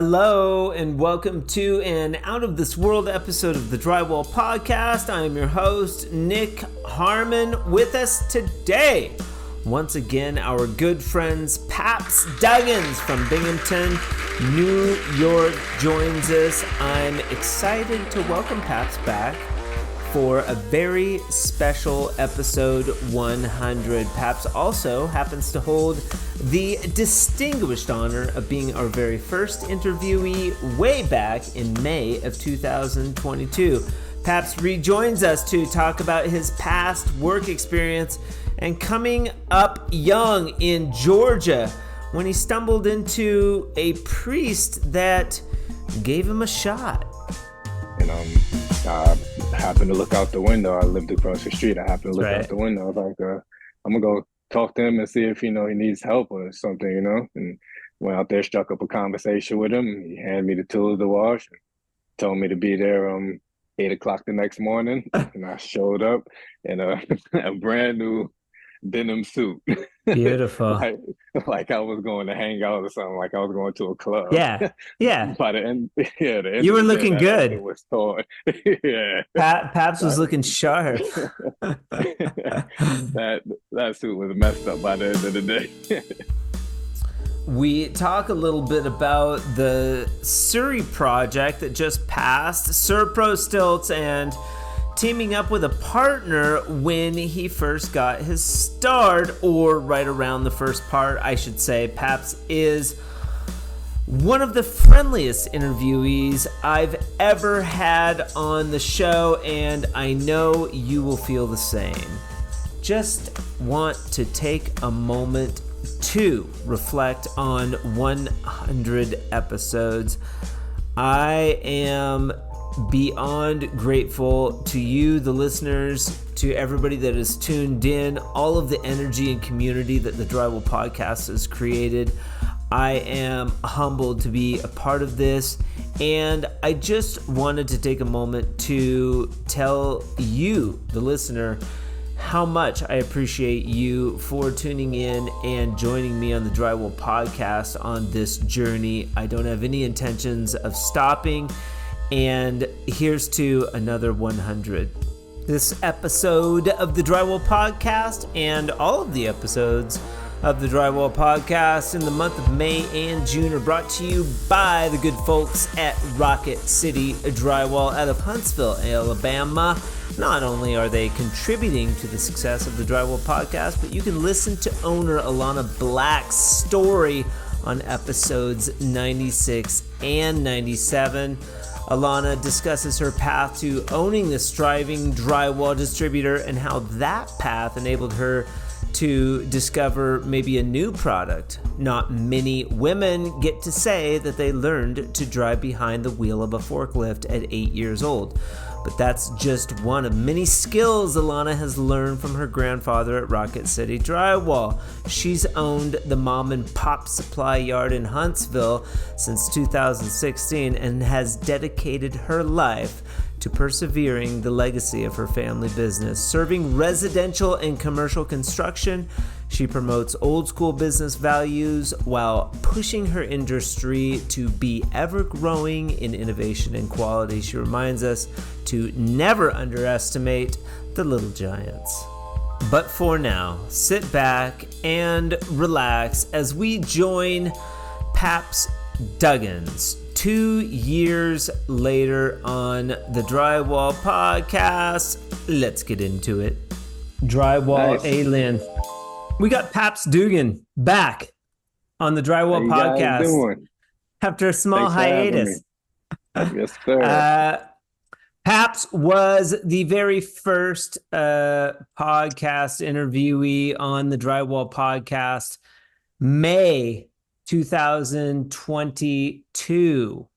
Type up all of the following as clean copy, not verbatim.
Hello and welcome to an out of this world episode of the Drywall Podcast. I am your host, Nick Harmon. With us today, once again, our good friends Paps Duggins from Binghamton, New York joins us. I'm excited to welcome Paps back for a very special episode 100. Paps also happens to hold the distinguished honor of being our very first interviewee way back in May of 2022. Paps rejoins us to talk about his past work experience and coming up young in Georgia when he stumbled into a priest that gave him a shot. And I happened to look out the window. I lived across the street. I happened to look out the window. I was like, I'm gonna go talk to him and see if he needs help or something, And went out there, struck up a conversation with him. He handed me the tools to wash, and told me to be there 8:00 the next morning. And I showed up in a brand new denim suit. Beautiful. like I was going to hang out or something, like I was going to a club. Yeah. By the end, the end you were looking good. It was torn. Yeah. Paps was looking sharp. that suit was messed up by the end of the day. We talk a little bit about the Surry project that just passed, Surpro Stilts, and teaming up with a partner when he first got his start, or right around the first part, I should say. Paps is one of the friendliest interviewees I've ever had on the show, and I know you will feel the same. Just want to take a moment to reflect on 100 episodes. I am beyond grateful to you, the listeners, to everybody that is tuned in, all of the energy and community that the Drywall Podcast has created. I am humbled to be a part of this, and I just wanted to take a moment to tell you, the listener, how much I appreciate you for tuning in and joining me on the Drywall Podcast on this journey. I don't have any intentions of stopping. And here's to another 100. This episode of the Drywall Podcast and all of the episodes of the Drywall Podcast in the month of May and June are brought to you by the good folks at Rocket City Drywall out of Huntsville, Alabama. Not only are they contributing to the success of the Drywall Podcast, but you can listen to owner Alana Black's story on episodes 96 and 97. Alana discusses her path to owning this thriving drywall distributor and how that path enabled her to discover maybe a new product. Not many women get to say that they learned to drive behind the wheel of a forklift at 8 years old. But that's just one of many skills Alana has learned from her grandfather at Rocket City Drywall. She's owned the mom and pop supply yard in Huntsville since 2016 and has dedicated her life to persevering the legacy of her family business. Serving residential and commercial construction, she promotes old school business values while pushing her industry to be ever growing in innovation and quality. She reminds us to never underestimate the little giants. But for now, sit back and relax as we join Paps Duggins 2 years later on the Drywall Podcast. Let's get into it. Drywall Nice. Alien. We got Paps Dugan back on the Drywall How you guys Podcast doing? after a small Thanks for having hiatus. Yes, sir. Paps was the very first podcast interviewee on the Drywall Podcast, May 2022.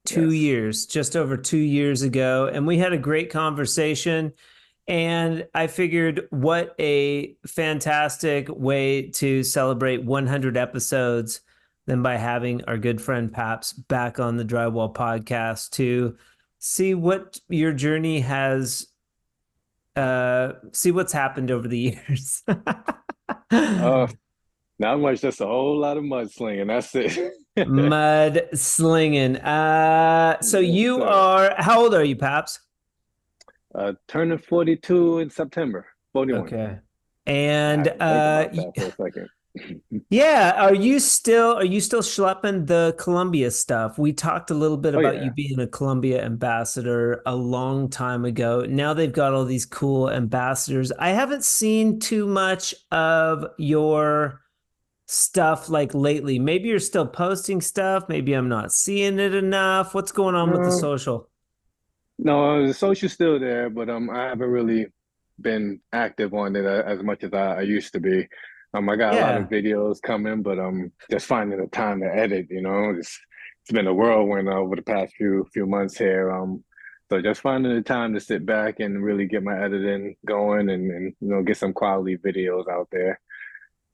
2 years, just over 2 years ago. And we had a great conversation. And I figured what a fantastic way to celebrate 100 episodes than by having our good friend Paps back on the Drywall Podcast to see what your journey has, see what's happened over the years. Not much, just a whole lot of mudslinging. That's it. Mud slinging. So Yes, you sir. are, how old are you, Paps? Turning 42 in September, 41. Okay. I And had to think about that for a second. yeah, are you still schlepping the Columbia stuff? We talked a little bit Oh about you yeah. being a Columbia ambassador a long time ago. Now they've got all these cool ambassadors. I haven't seen too much of your stuff like lately. Maybe you're still posting stuff, maybe I'm not seeing it enough. What's going on with the No, social? no, the social's still there, but I haven't really been active on it as much as I used to be. I got a lot of Yeah. videos coming, but just finding the time to edit, it's been a whirlwind over the past few months here. So just finding the time to sit back and really get my editing going and get some quality videos out there.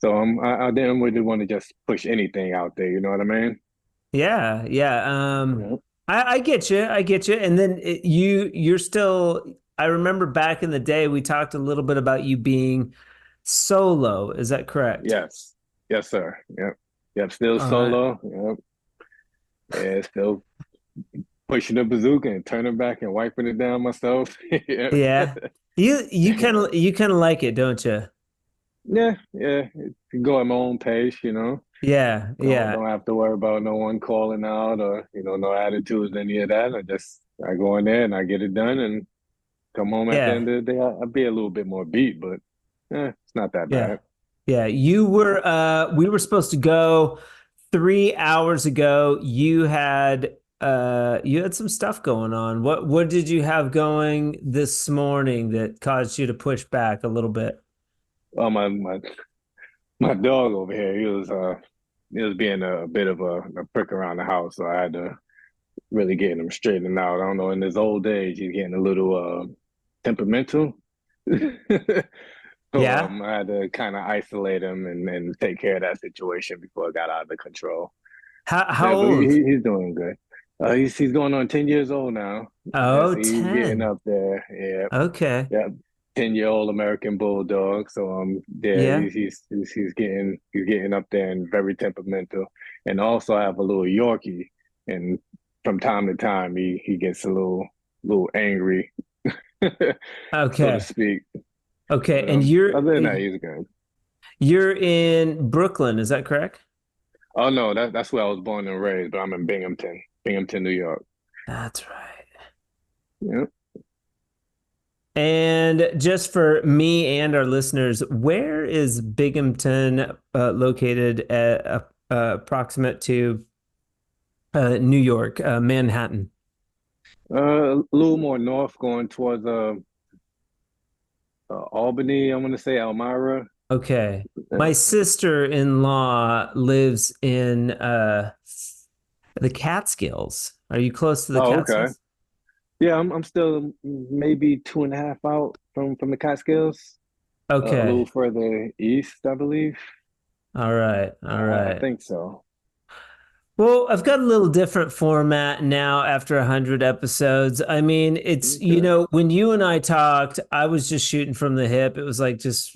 So I didn't really want to just push anything out there, you know what I mean? Yeah, yeah. Yeah. I get you. I get you. And then you're still. I remember back in the day we talked a little bit about you being solo. Is that correct? Yes. Yes, sir. Yep. Yep. Still All right. solo. Yep. Yeah, still pushing the bazooka and turning back and wiping it down myself. Yeah. Yeah. You kind Yeah. of you kind of like it, don't you? Yeah. Yeah. Go at my own pace, you know. Yeah. Yeah. Don't have to worry about no one calling out or, no attitudes, any of that. I go in there and I get it done and come home at the Yeah. end of the day. I'll be a little bit more beat, but it's not that Yeah. bad. Yeah. You were we were supposed to go 3 hours ago. You had some stuff going on. What did you have going this morning that caused you to push back a little bit? Oh, my dog over here, he was being a bit of a prick around the house, so I had to really get him straightened out. I don't know, in his old age, he's getting a little temperamental. So Yeah. I had to kind of isolate him and take care of that situation before it got out of control. How Yeah, but old? he's doing good. He's going on 10 years old now. Yeah, Oh, so he's getting 10. up there. Yeah, Okay. yeah. 10-year-old American Bulldog. So yeah, Yeah. he's getting up there and very temperamental. And also I have a little Yorkie, and from time to time he gets a little angry, so to Okay. speak. Okay. But And other than that, he's good. you're in Brooklyn, is that correct? Oh no, that's where I was born and raised, but I'm in Binghamton, New York. That's right. Yeah. And just for me and our listeners, where is Binghamton located at approximate to New York, Manhattan? A little more north, going towards Albany. I'm gonna say Elmira. Okay. Yeah. My sister-in-law lives in the Catskills. Are you close to the Oh, okay. Catskills? Yeah, I'm still maybe 2.5 out from the Catskills. A little Okay. further east, I believe. All right. All I right. think so. Well, I've got a little different format now after 100 episodes. I mean, Okay. when you and I talked, I was just shooting from the hip. It was like, just,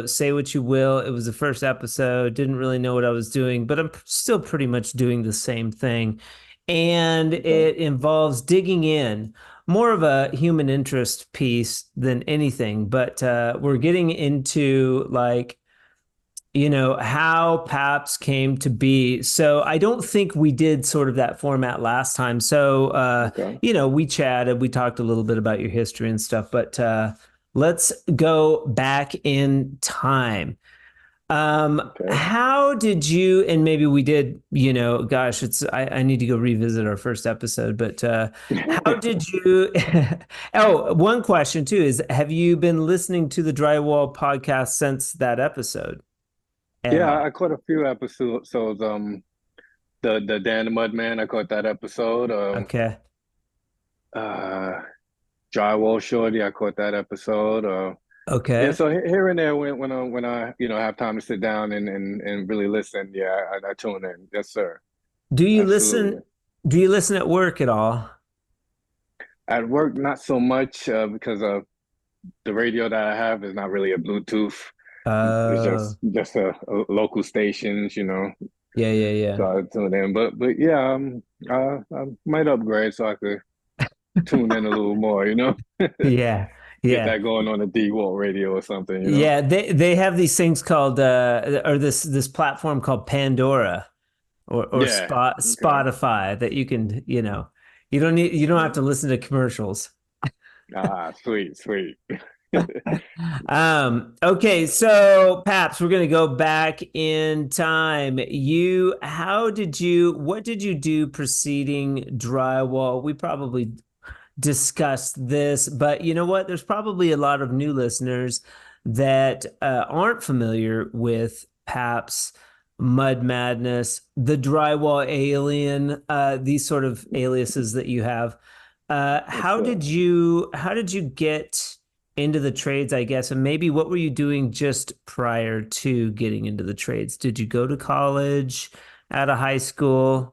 say what you will. It was the first episode, didn't really know what I was doing, but I'm still pretty much doing the same thing. And Okay. it involves digging in, more of a human interest piece than anything. But we're getting into like, how Paps came to be. So I don't think we did sort of that format last time. So, Okay. we chatted, we talked a little bit about your history and stuff, but let's go back in time. Okay. How did you, and maybe we did, gosh, I need to go revisit our first episode, but how did you, oh, one question too is, have you been listening to the Drywall podcast since that episode at Yeah, all? I caught a few episodes. The Dan the Mudman, I caught that episode. Okay. Uh, Drywall Shorty, I caught that episode. Yeah, Okay. so here and there when I have time to sit down and really listen, yeah, I tune in. Yes, sir. Do you Absolutely. listen? Do you listen at work at all? At work, not so much because the radio that I have is not really a Bluetooth. It's Oh, just a local stations, you know. yeah, yeah, yeah. So I tune in, but yeah, I might upgrade so I could tune in a little more, you know. Yeah, Get yeah. that going on the D-Wall radio or something, you know. Yeah, they have these things called or this platform called Pandora or Yeah. Okay. Spotify that you can, you don't have to listen to commercials. Ah, sweet, sweet. Okay, so Paps, we're gonna go back in time. What did you do preceding drywall? We probably discussed this, but you know what? There's probably a lot of new listeners that aren't familiar with Paps, Mud Madness, the Drywall Alien, these sort of aliases that you have. Yes, sir. How did you get into the trades, I guess, and maybe what were you doing just prior to getting into the trades? Did you go to college, out of high school?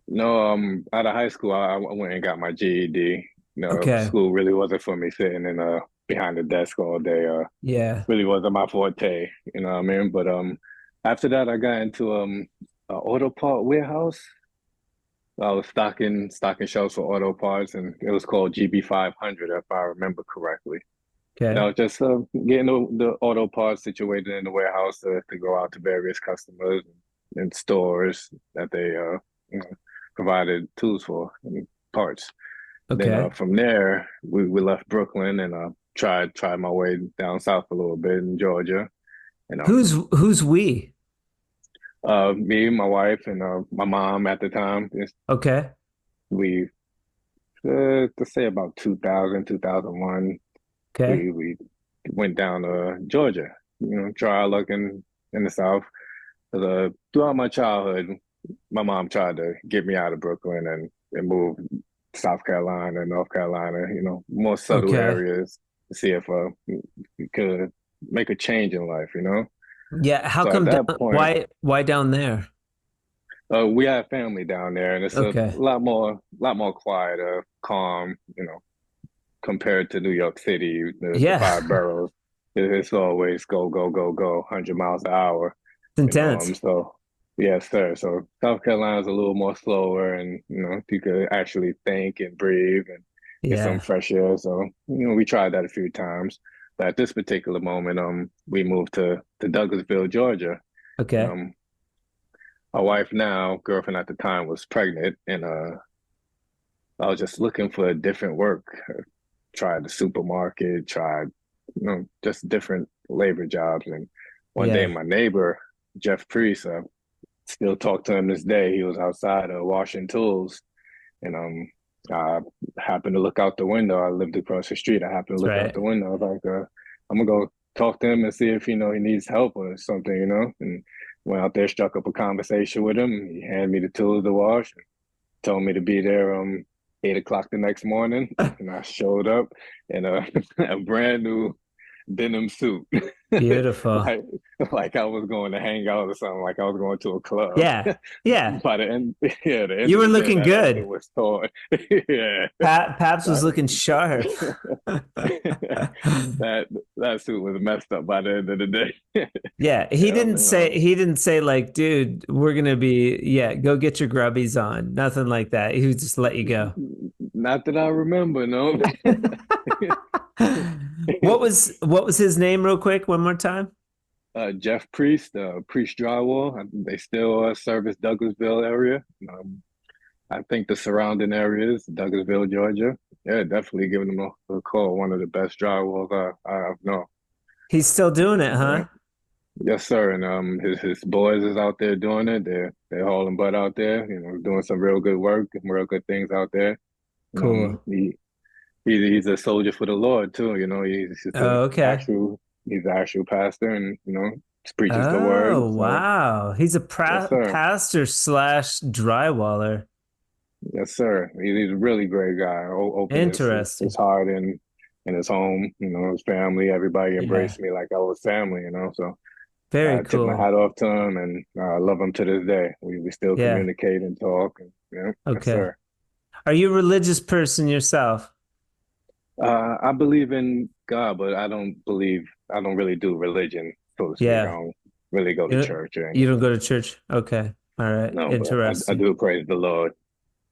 No, out of high school, I went and got my GED. No, Okay, school really wasn't for me sitting in behind the desk all day. yeah, Really wasn't my forte, you know what I mean? But after that, I got into an auto part warehouse. I was stocking shelves for auto parts, and it was called GB 500, if I remember correctly. And I okay. was just getting the auto parts situated in the warehouse to go out to various customers and stores that they you know, provided tools for and parts. Then Okay. from there, we left Brooklyn and tried my way down south a little bit in Georgia. And Who's we? me, my wife, and my mom at the time, Okay. we to say about 2000, 2001, Okay. we went down to Georgia, you know, try our luck in the South. 'Cause, throughout my childhood, my mom tried to get me out of Brooklyn and move to South Carolina, North Carolina, you know, more subtle Okay. areas to see if we could make a change in life, you know. Yeah. How So at come that down? point, Why down there? we have family down there, and it's a Okay. lot more quieter, calm, you know, compared to New York City, the Yeah. five boroughs. It's always go, go, go, go, 100 miles an hour, It's you know. intense. So, yes, sir. So South Carolina's a little more slower, and you know, you could actually think and breathe and get some Yeah. fresh air. So, you know, we tried that a few times. But at this particular moment, we moved to Douglasville, Georgia, and Okay. my wife now, girlfriend at the time, was pregnant, and I was just looking for different work. Tried the supermarket, tried, you know, just different labor jobs. And one day, Yeah. my neighbor, Jeff Priest, still talk to him this day. He was outside washing tools, and I happened to look out the window. I lived across the street. I happened to That's look out right. the window. I was like, I'm gonna go talk to him and see if he needs help or something, you know. And went out there, struck up a conversation with him. He handed me the tools to wash, told me to be there 8 o'clock the next morning, and I showed up in a brand new denim suit, Beautiful. like I was going to hang out or something, like I was going to a club. Yeah. Yeah. By the end, yeah, the end You of were the day, looking that suit good. was torn. Yeah, Paps was that looking sharp. that that suit was messed up by the end of the day. Yeah, Yeah, he didn't say like, dude, we're gonna be yeah, go get your grubbies on. Nothing like that. He would just let you go. not that I remember, no. What was his name real quick, one more time? Jeff Priest, Priest Drywall. They still service Douglasville area. I think the surrounding areas, Douglasville, Georgia. Yeah, definitely giving them a call. One of the best drywalls I've known. He's still doing it, Yeah. huh? Yes, sir. And his boys is out there doing it. They're hauling butt out there. You know, doing some real good work, real good things out there. And Cool. he's a soldier for the Lord too. You know, he's just a Oh, okay. he's an actual pastor, and you know, preaches the word. Oh, So wow. He's a yes, sir. pastor slash drywaller. Yes, sir. He's a really great guy. Open his Interesting. heart in his home, you know, his family. Everybody Yeah. embraced me like I was family, you know. So Very I tip my cool. hat off to him, and I love him to this day. We still Yeah. communicate and talk. And, yeah, yes, Okay. sir. Are you a religious person yourself? I believe in God, but I don't believe I don't really do religion, so to speak. I Yeah. don't really go to You don't, church or you don't anything. go to church? Okay. All right. No, but I Interesting. do praise the Lord.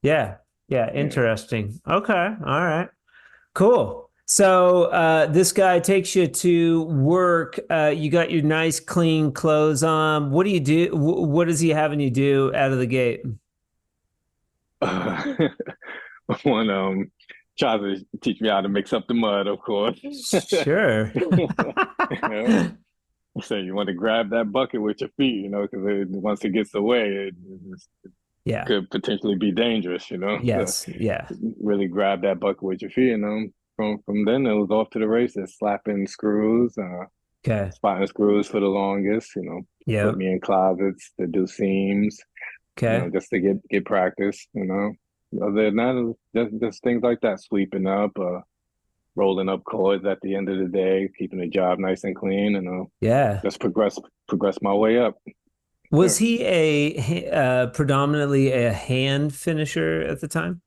Yeah. Yeah. Yeah. Interesting. Okay. All right. Cool. So this guy takes you to work. You got your nice clean clothes on. What do you do? What is he having you do out of the gate? One tries to teach me how to mix up the mud, of course. Sure. Yeah. So you want to grab that bucket with your feet, because once it gets away, it Yeah. could potentially be dangerous, So Yes. Yeah. really grab that bucket with your feet, and from then it was off to the races, slapping screws, Okay. spotting screws for the longest, put Yeah. me in closets to do seams, Okay. just to get practice, Other than that, it was just things like that, sweeping up, rolling up cords at the end of the day, keeping the job nice and clean, and Yeah. just progress my way up. Was Sure. he a predominantly a hand finisher at the time?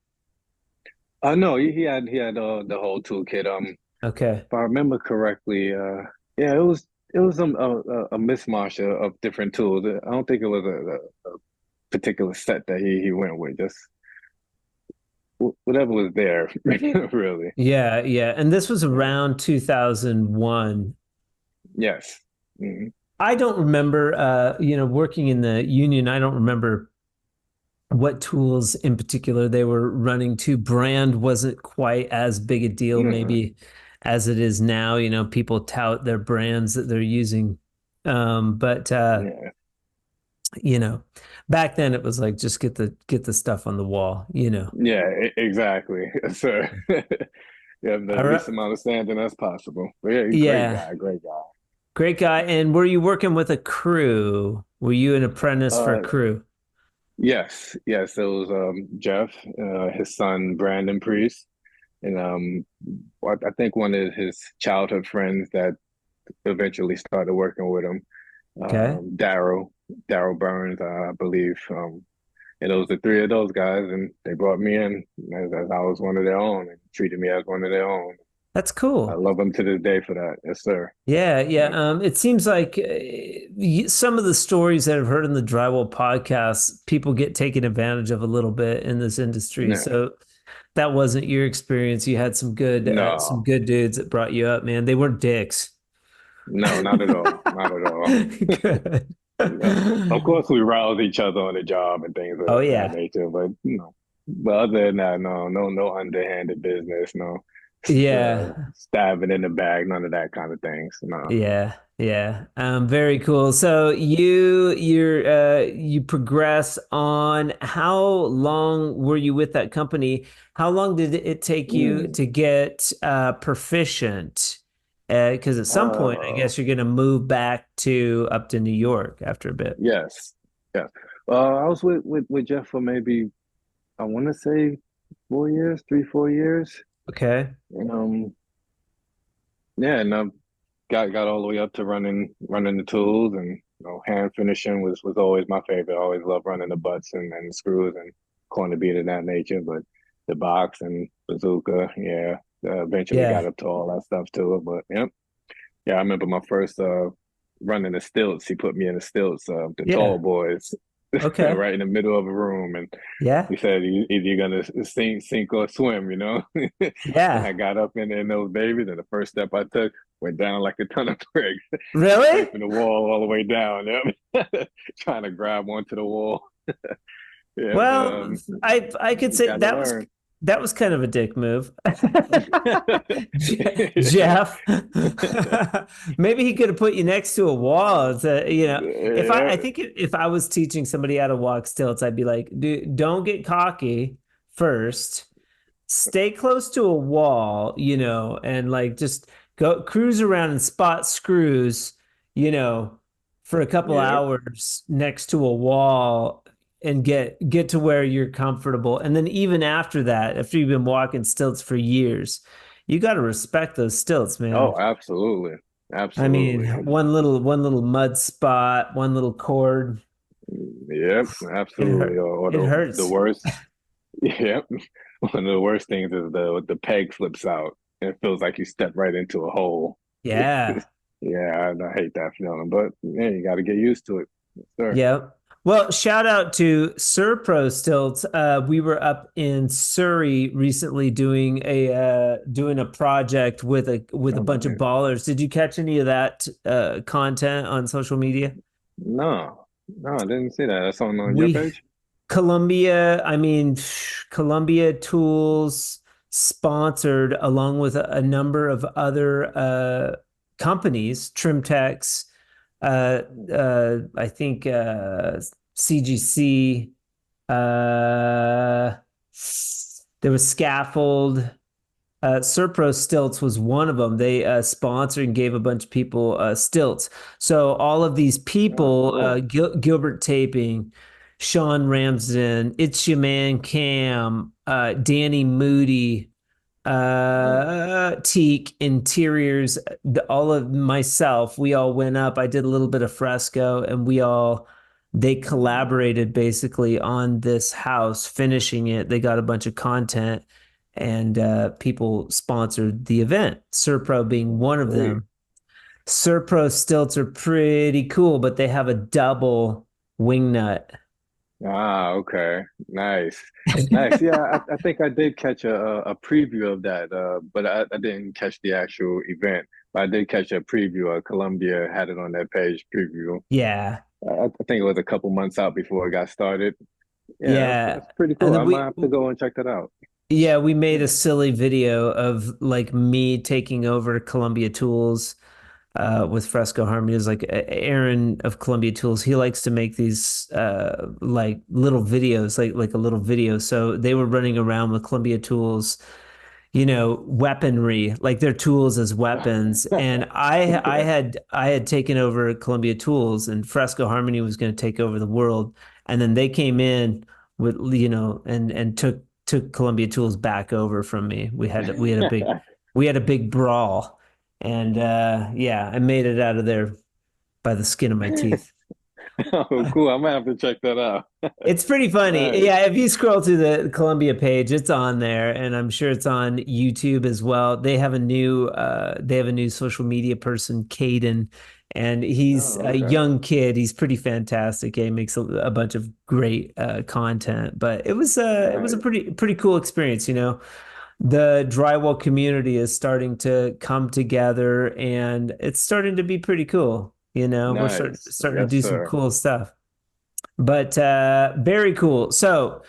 No, he had the whole toolkit. Okay. If I remember correctly, yeah, it was a mishmash of different tools. I don't think it was a particular set that he went with. Just whatever was there, really. Yeah, yeah. And this was Yeah. around 2001. Yes. Mhm. I don't remember working in the union, I don't remember what tools in particular they were running to. Brand wasn't quite as big a deal Mhm. maybe as it is now. People tout their brands that they're using. But Yeah. you know, back then it was like just get the stuff on the wall. Yeah. Exactly. So, yeah, the All right. least amount of sanding as possible. But yeah, great Yeah. guy, great guy. Great guy. And were you working with a crew? Were you an apprentice for a Uh, crew? yes, yes. It was Jeff, his son Brandon Priest, and I think one of his childhood friends that eventually started working with him, Okay. Daryl Burns, I believe. And it was the three of those guys, and they brought me in as I was one of their own and treated me as one of their own. That's I cool. love them to this day for that. Yes, sir. Yeah, yeah. Yep. It seems like some of the stories that I've heard in the Drywall podcast, people get taken advantage of a little bit in this industry. Yeah. So that wasn't your experience. You had some No, good dudes that brought you up, man. They weren't dicks. no, not at all. Not at all. Good. Yeah. Of course, we rouse each other on the job and things Oh of that yeah. nature, but but other than that, no underhanded business, no Yeah. stabbing in the bag, none of that kind of things. No. Yeah, yeah. Very cool. So you progress on. How long were you with that company? How long did it take you Mm. to get proficient? Because at some point, I Uh, guess you're gonna move back to up to New York after a bit. yes, yeah. I was with Jeff for maybe I want to say 4 years, 3, 4 years. Okay. Um, yeah, and got all the way up to running the tools, and hand finishing was always my favorite. I always loved running the butts and the screws and corner bead of that nature. But the box and bazooka, yeah, eventually got Yeah. up to all that stuff too. But yep, yeah, I remember my first running the stilts. He put me in the stilts, the tall Yeah. boys, Okay. right in the middle of a room, and Yeah. he said, either you're gonna sink or swim. And I Yeah. got up in those babies, and the first step I took went down like a ton of bricks, Really? scraping the wall all the way down. Yep. Trying to grab onto the wall. Yeah, but Well, I could you say gotta learn. that was kind of a dick move. Jeff, maybe he could have put you next to a wall. If Yeah, I think if I was teaching somebody how to walk stilts, I'd be like, dude, don't get cocky first. Stay close to a wall, and like just go cruise around and spot screws, you know, for a couple yeah. hours next to a wall and get to where you're comfortable. And then even after that, after you've been walking stilts for years, you got to respect those stilts, man. Oh, absolutely, I mean, absolutely. one little mud spot, one little cord, Yep, it absolutely. hurt. Or It the hurts. worst. Yep. One of the worst things is the peg flips out and it feels like you step right into a hole. Yeah. Yeah, I hate that feeling, but yeah, you got to get used to it. Yes, sir. Yeah. Well, shout out to Surpro Stilts. We were up in Surrey recently doing a project with a Oh, bunch of nice. ballers. Did you catch any of that content on social media? No, no, I didn't see that. That's on your We page? Columbia, I mean, Columbia Tools sponsored along with a number of other companies, Trimtex, I think CGC, there was Scaffold. Serpro Stilts was one of them. They sponsored and gave a bunch of people stilts. So all of these Oh, people, cool. Gilbert Taping, Sean Ramsden, It's Your Man Cam, Danny Moody, Nice. teak interiors, all of myself, we all went up. I did a little bit of fresco, and they collaborated basically on this house, finishing it. They got a bunch of content, and people sponsored the event, Serpro being one of Sweet. them. Serpro stilts are pretty cool, but they have a double wing nut. Ah, okay. Nice. Nice. Yeah, I think I did catch a preview of that, but I didn't catch the actual event. But I did catch a preview. Columbia had it on their page preview. Yeah. I think it was a couple months out before it got started. Yeah, Yeah. that's pretty And cool. then I might have to go and check that out. we made a Yeah. silly video of like me taking over Columbia Tools with Fresco Harmony. It was like Aaron of Columbia Tools. He likes to make these like little videos, like a little video. So they were running around with Columbia Tools, weaponry, like their tools as weapons. And Okay. I had taken over Columbia Tools, and Fresco Harmony was going to take over the world. And then they came in with, and took Columbia Tools back over from me. We had a big brawl, and yeah, I made it out of there by the skin of my teeth. Oh, cool. I might have to check that out. It's pretty funny. Nice. Yeah, if you scroll through the Columbia page, it's on there, and I'm sure it's on YouTube as well. They have a new social media person, Caden, and he's Oh, a okay. young kid. He's pretty fantastic. He makes a bunch of great content. But it was a Nice. pretty cool experience, The drywall community is starting to come together, and it's starting to be pretty cool. We're Nice. starting to Yes, do some sir. cool stuff. But very cool. So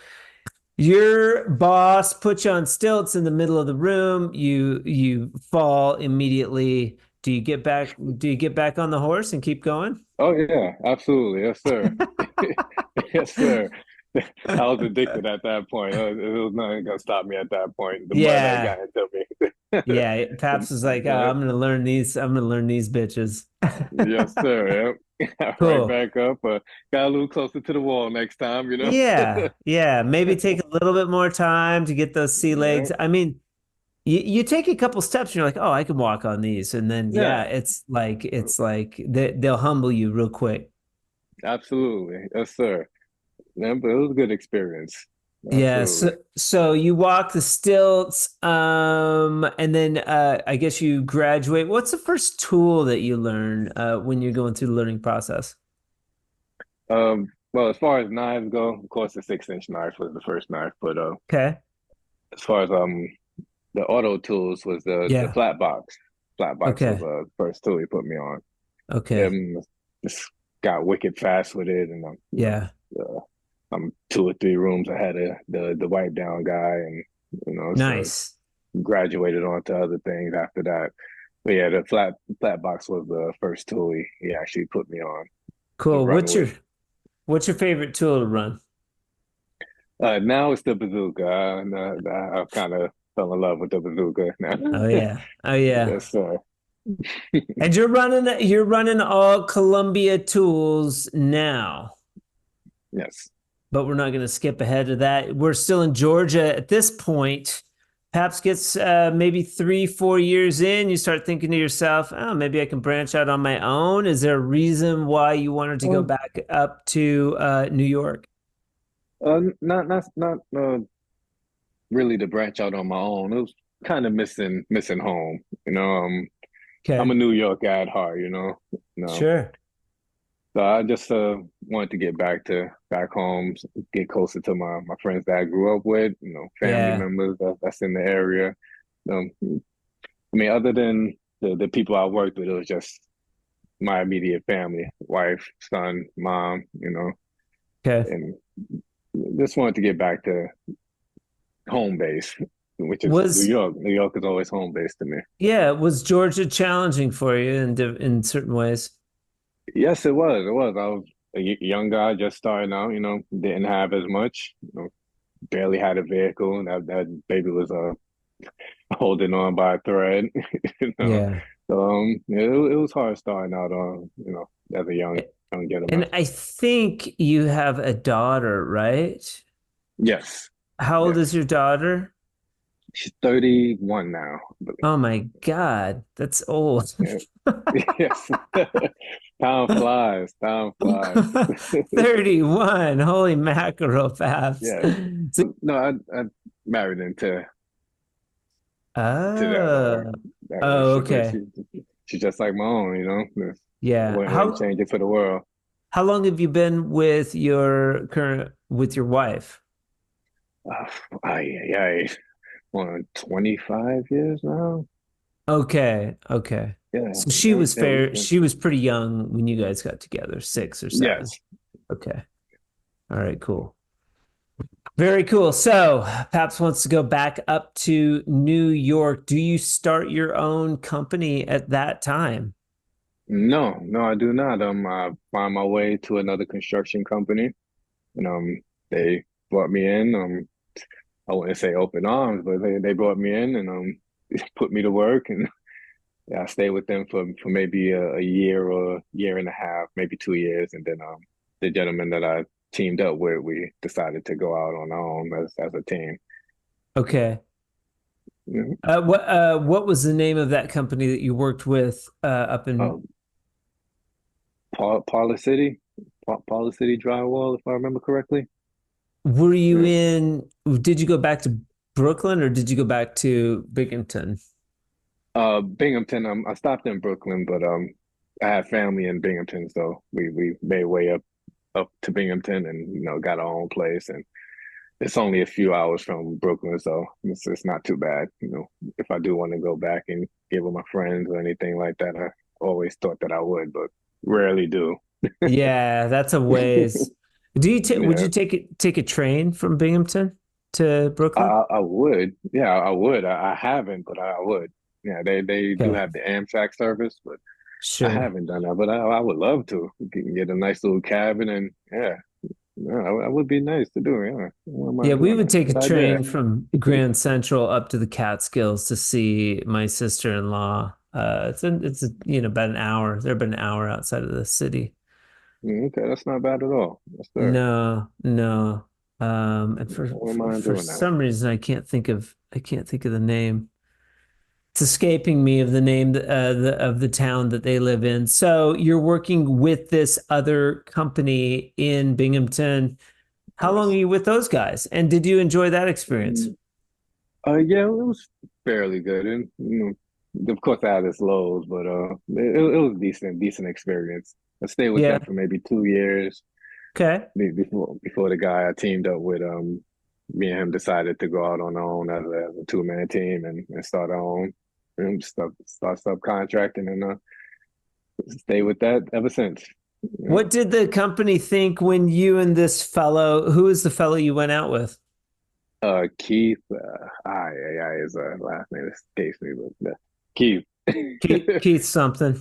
your boss puts you on stilts in the middle of the room. You fall immediately. Do you get back on the horse and keep going? Oh, yeah, absolutely. Yes, sir. Yes, sir. I was addicted at that point. It was nothing gonna stop me at that point. The mud had Yeah. gotten to me. Yeah. Paps was like, Yep. I'm gonna learn these. I'm gonna learn these bitches. Yes, sir. Yep. Right Cool. back up. Got a little closer to the wall next time, you know? Yeah. Yeah. Maybe take a little bit more time to get those sea legs. Yep. I mean, you take a couple steps and you're like, oh, I can walk on these. And then, yeah, Yeah, it's like they'll humble you real quick. absolutely. Yes, sir. Yeah, but it was a good experience. Yeah. Absolutely. So you walk the stilts, and then I guess you graduate. What's the first tool that you learn when you're going through the learning process? Well, as far as knives go, of course, the 6-inch knife was the first knife, but Okay. as far as the auto tools was the Yeah. flat box. Flat box was Okay. the first tool he put me on. Okay. Just got wicked fast with it, and Yeah. I'm 2 or 3 rooms ahead of the wipe down guy, and so Nice. graduated on to other things after that. But yeah, the flat box was the first tool he actually put me on to Cool. run with. What's your favorite tool to run? Now it's the bazooka. I kind of fell in love with the bazooka now. Oh yeah. Oh yeah. Yes, sir. And you're running all Columbia tools now, Yes. but we're not going to skip ahead to that. We're still in Georgia at this point. Perhaps gets maybe 3, 4 years in, you start thinking to yourself, oh, maybe I can branch out on my own. Is there a reason why you wanted to go Um, back up to New York? not really to branch out on my own. It was kind of missing home. I'm Okay. a New York guy at heart, you know. No, Sure. so I just wanted to get back home, get closer to my friends that I grew up with, you know, family Yeah. members that's in the area. I mean, other than the people I worked with, it was just my immediate family, wife, son, mom, you know, Okay. and just wanted to get back to home base, which is New Was York. New York is always home base to me. Yeah, was Georgia challenging for you in certain ways? Yes, it was. It was. I was a young guy just starting out, you know, didn't have as much, you know, barely had a vehicle. That baby was holding on by a thread, you know. Yeah. So it was hard starting out on, you know, as a young gentleman. And I think you have a daughter, right? Yes, How old is yes. your daughter? She's 31 now, I believe. Oh my God, that's old. Yeah. Yes. Time flies. Time flies. 31. Holy mackerel, Paps. Yes. So- No, I married into that oh, that oh, relationship, but okay. she's just like my own, you know. I Yeah. wouldn't change it for the world. How long have you been with your wife? Uh, I on 25 years now. Okay, okay. Yeah, So she yeah, was yeah. We've fair. been She was pretty young when you guys got together, 6 or 7. yes. Okay. All right, cool. Very cool. So, Paps wants to go back up to New York. Do you start your own company at that time? No, no, I do not. I find my way to another construction company, and they brought me in. I wouldn't say open arms, but they brought me in and put me to work, and yeah, I stayed with them for maybe a year or year and a half, maybe 2 years, and then the gentleman that I teamed up with, we decided to go out on our own as a team. Okay. Mhm. What was the name of that company that you worked with up in Uh, Paula City, Paula City Drywall, if I remember correctly. were you Yeah. in did you go back to Brooklyn or did you go back to Binghamton? Binghamton. I stopped in Brooklyn, but I have family in Binghamton, so we made way up to Binghamton, and you know, got our own place, and it's only a few hours from Brooklyn, so it's not too bad. You know, if I do want to go back and give with my friends or anything like that, I always thought that I would, but rarely do. Yeah, that's a ways. Would Yeah, you take a train from Binghamton to Brooklyn? I would. Yeah, I would. I haven't, but I would. Yeah, they do Okay, have the Amtrak service, but I sure. haven't done that. But I would love to get a nice little cabin, and yeah, yeah, that would be nice to do. Yeah, I wouldn't Yeah, mind we doing would that. take a Good idea. train from Grand Central up to the Catskills to see my sister-in-law. About an hour. They're about an hour outside of the city. Okay, that's not bad at all. Yes, sir. No, no. And I for, wouldn't for mind for doing that. some reason I can't think of the name. It's escaping me of the name of the town that they live in. So you're working with this other company in Binghamton. How long are Yes. you with those guys? And did you enjoy that experience? Mm, yeah, it was fairly good, and you know, of course, I had its lows, but it was decent experience. I stayed with Yeah. them for maybe 2 years Okay. before the guy I teamed up with, me and him decided to go out on our own as a two-man team and start our own and start subcontracting and stay with that ever since. Yeah. What did the company think when you and this fellow, who is the fellow you went out with? Keith, his last name escapes me, but Keith. Keith something.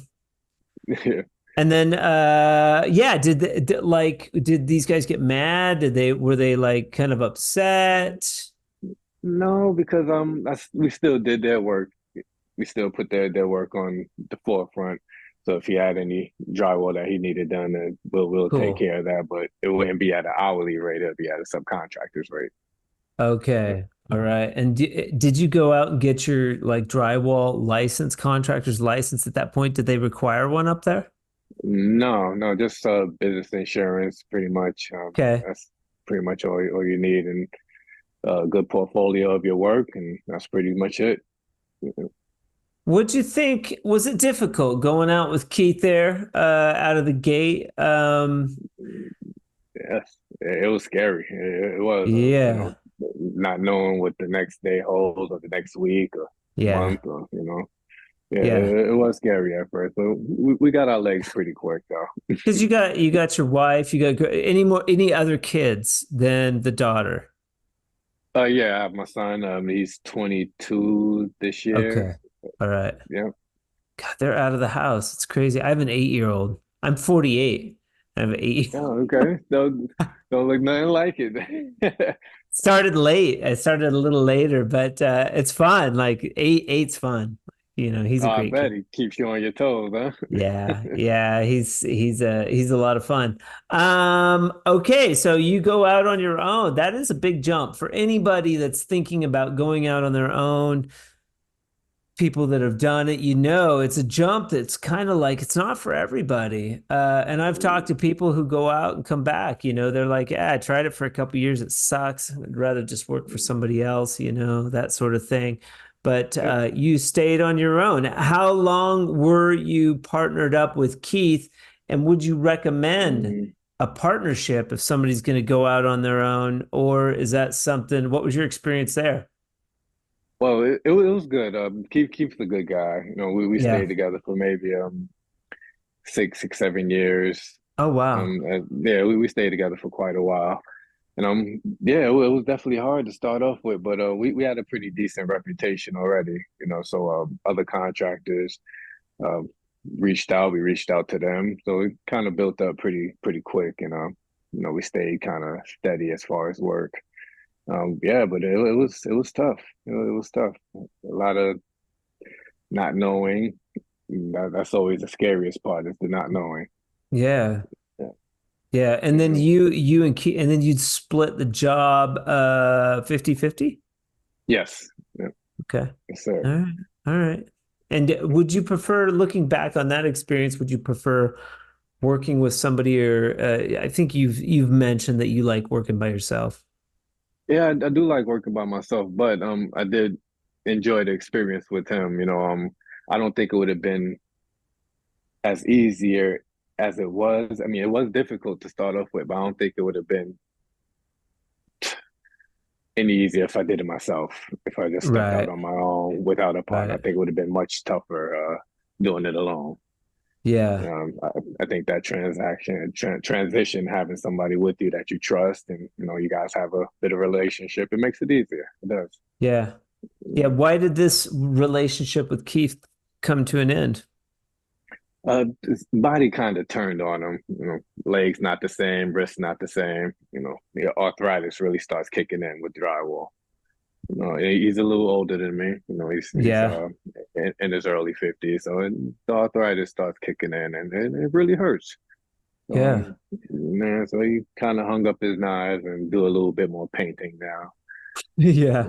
Yeah. And then yeah, did these guys get mad? Were they like kind of upset? No, because we still did their work. We still put their work on the forefront. So if he had any drywall that he needed done, we'll take Cool. care of that. But it wouldn't be at an hourly rate; it'd be at a subcontractor's rate. Okay. All right. And did you go out and get your like drywall license, contractor's license at that point? Did they require one up there? No, no, just business insurance, pretty much. Okay. That's pretty much all you need, and a good portfolio of your work, and that's pretty much it. What'd you think? Was it difficult going out with Keith there, out of the gate? Yes, it was scary. It was, Yeah, not knowing what the next day holds or the next week or yeah, month or, yeah, yeah. it was scary at first, but we got our legs pretty quick though. Because you got your wife, any other kids than the daughter? Yeah, I have my son. He's 22 this year. Okay, all right. Yeah. God, they're out of the house. It's crazy. I have an 8-year-old. I'm 48. I have an 8. Oh, okay. Don't look nothing like it. Started late. I started a little later, but it's fun. Like eight's fun. He's a Oh, I great bet kid. he keeps you on your toes, Yeah, huh? yeah, he's a lot of fun. Okay, so you go out on your own. That is a big jump for anybody that's thinking about going out on their own. People that have done it, it's a jump that's kind of like it's not for everybody. And I've talked to people who go out and come back. They're like, yeah, I tried it for a couple years. It sucks. I'd rather just work for somebody else, that sort of thing. But Yeah. you stayed on your own. How long were you partnered up with Keith? And would you recommend Mm. a partnership if somebody's going to go out on their own? Or is that something? What was your experience there? Well, it was good. Keith's a good guy. We Yeah. stayed together for maybe 6, 7 years. Oh, wow. Yeah, we stayed together for quite a while. And yeah, it was definitely hard to start off with, but we had a pretty decent reputation already, so other contractors um reached out, we reached out to them. So it kind of built up pretty quick, we stayed kind of steady as far as work. Yeah, but it was tough. It was tough. A lot of not knowing. That's always the scariest part, is the not knowing. Yeah. Yeah. Yeah, and then Yeah. you and and then you'd split the job 50-50? Yes. Yeah. Okay. Yes, sir. All right. All right. And would you prefer, looking back on that experience, would you prefer working with somebody, or I think you've mentioned that you like working by yourself. Yeah, I do like working by myself, but I did enjoy the experience with him. I don't think it would have been as easier as it was. I mean, it was difficult to start off with, but I don't think it would have been any easier if I did it myself. If I just stepped out Right. on my own without a partner, I Right. think it would have been much tougher doing it alone. Yeah. I think that transition, having somebody with you that you trust, and you guys have a bit of relationship, it makes it easier. It does. Yeah. Yeah. Why did this relationship with Keith come to an end? His body kind of turned on him. Legs not the same, wrists not the same. The arthritis really starts kicking in with drywall. He's a little older than me. He's Yeah. in his early 50s, so the arthritis starts kicking in, and it really hurts. So, Yeah. so he kind of hung up his knives and do a little bit more painting now. Yeah.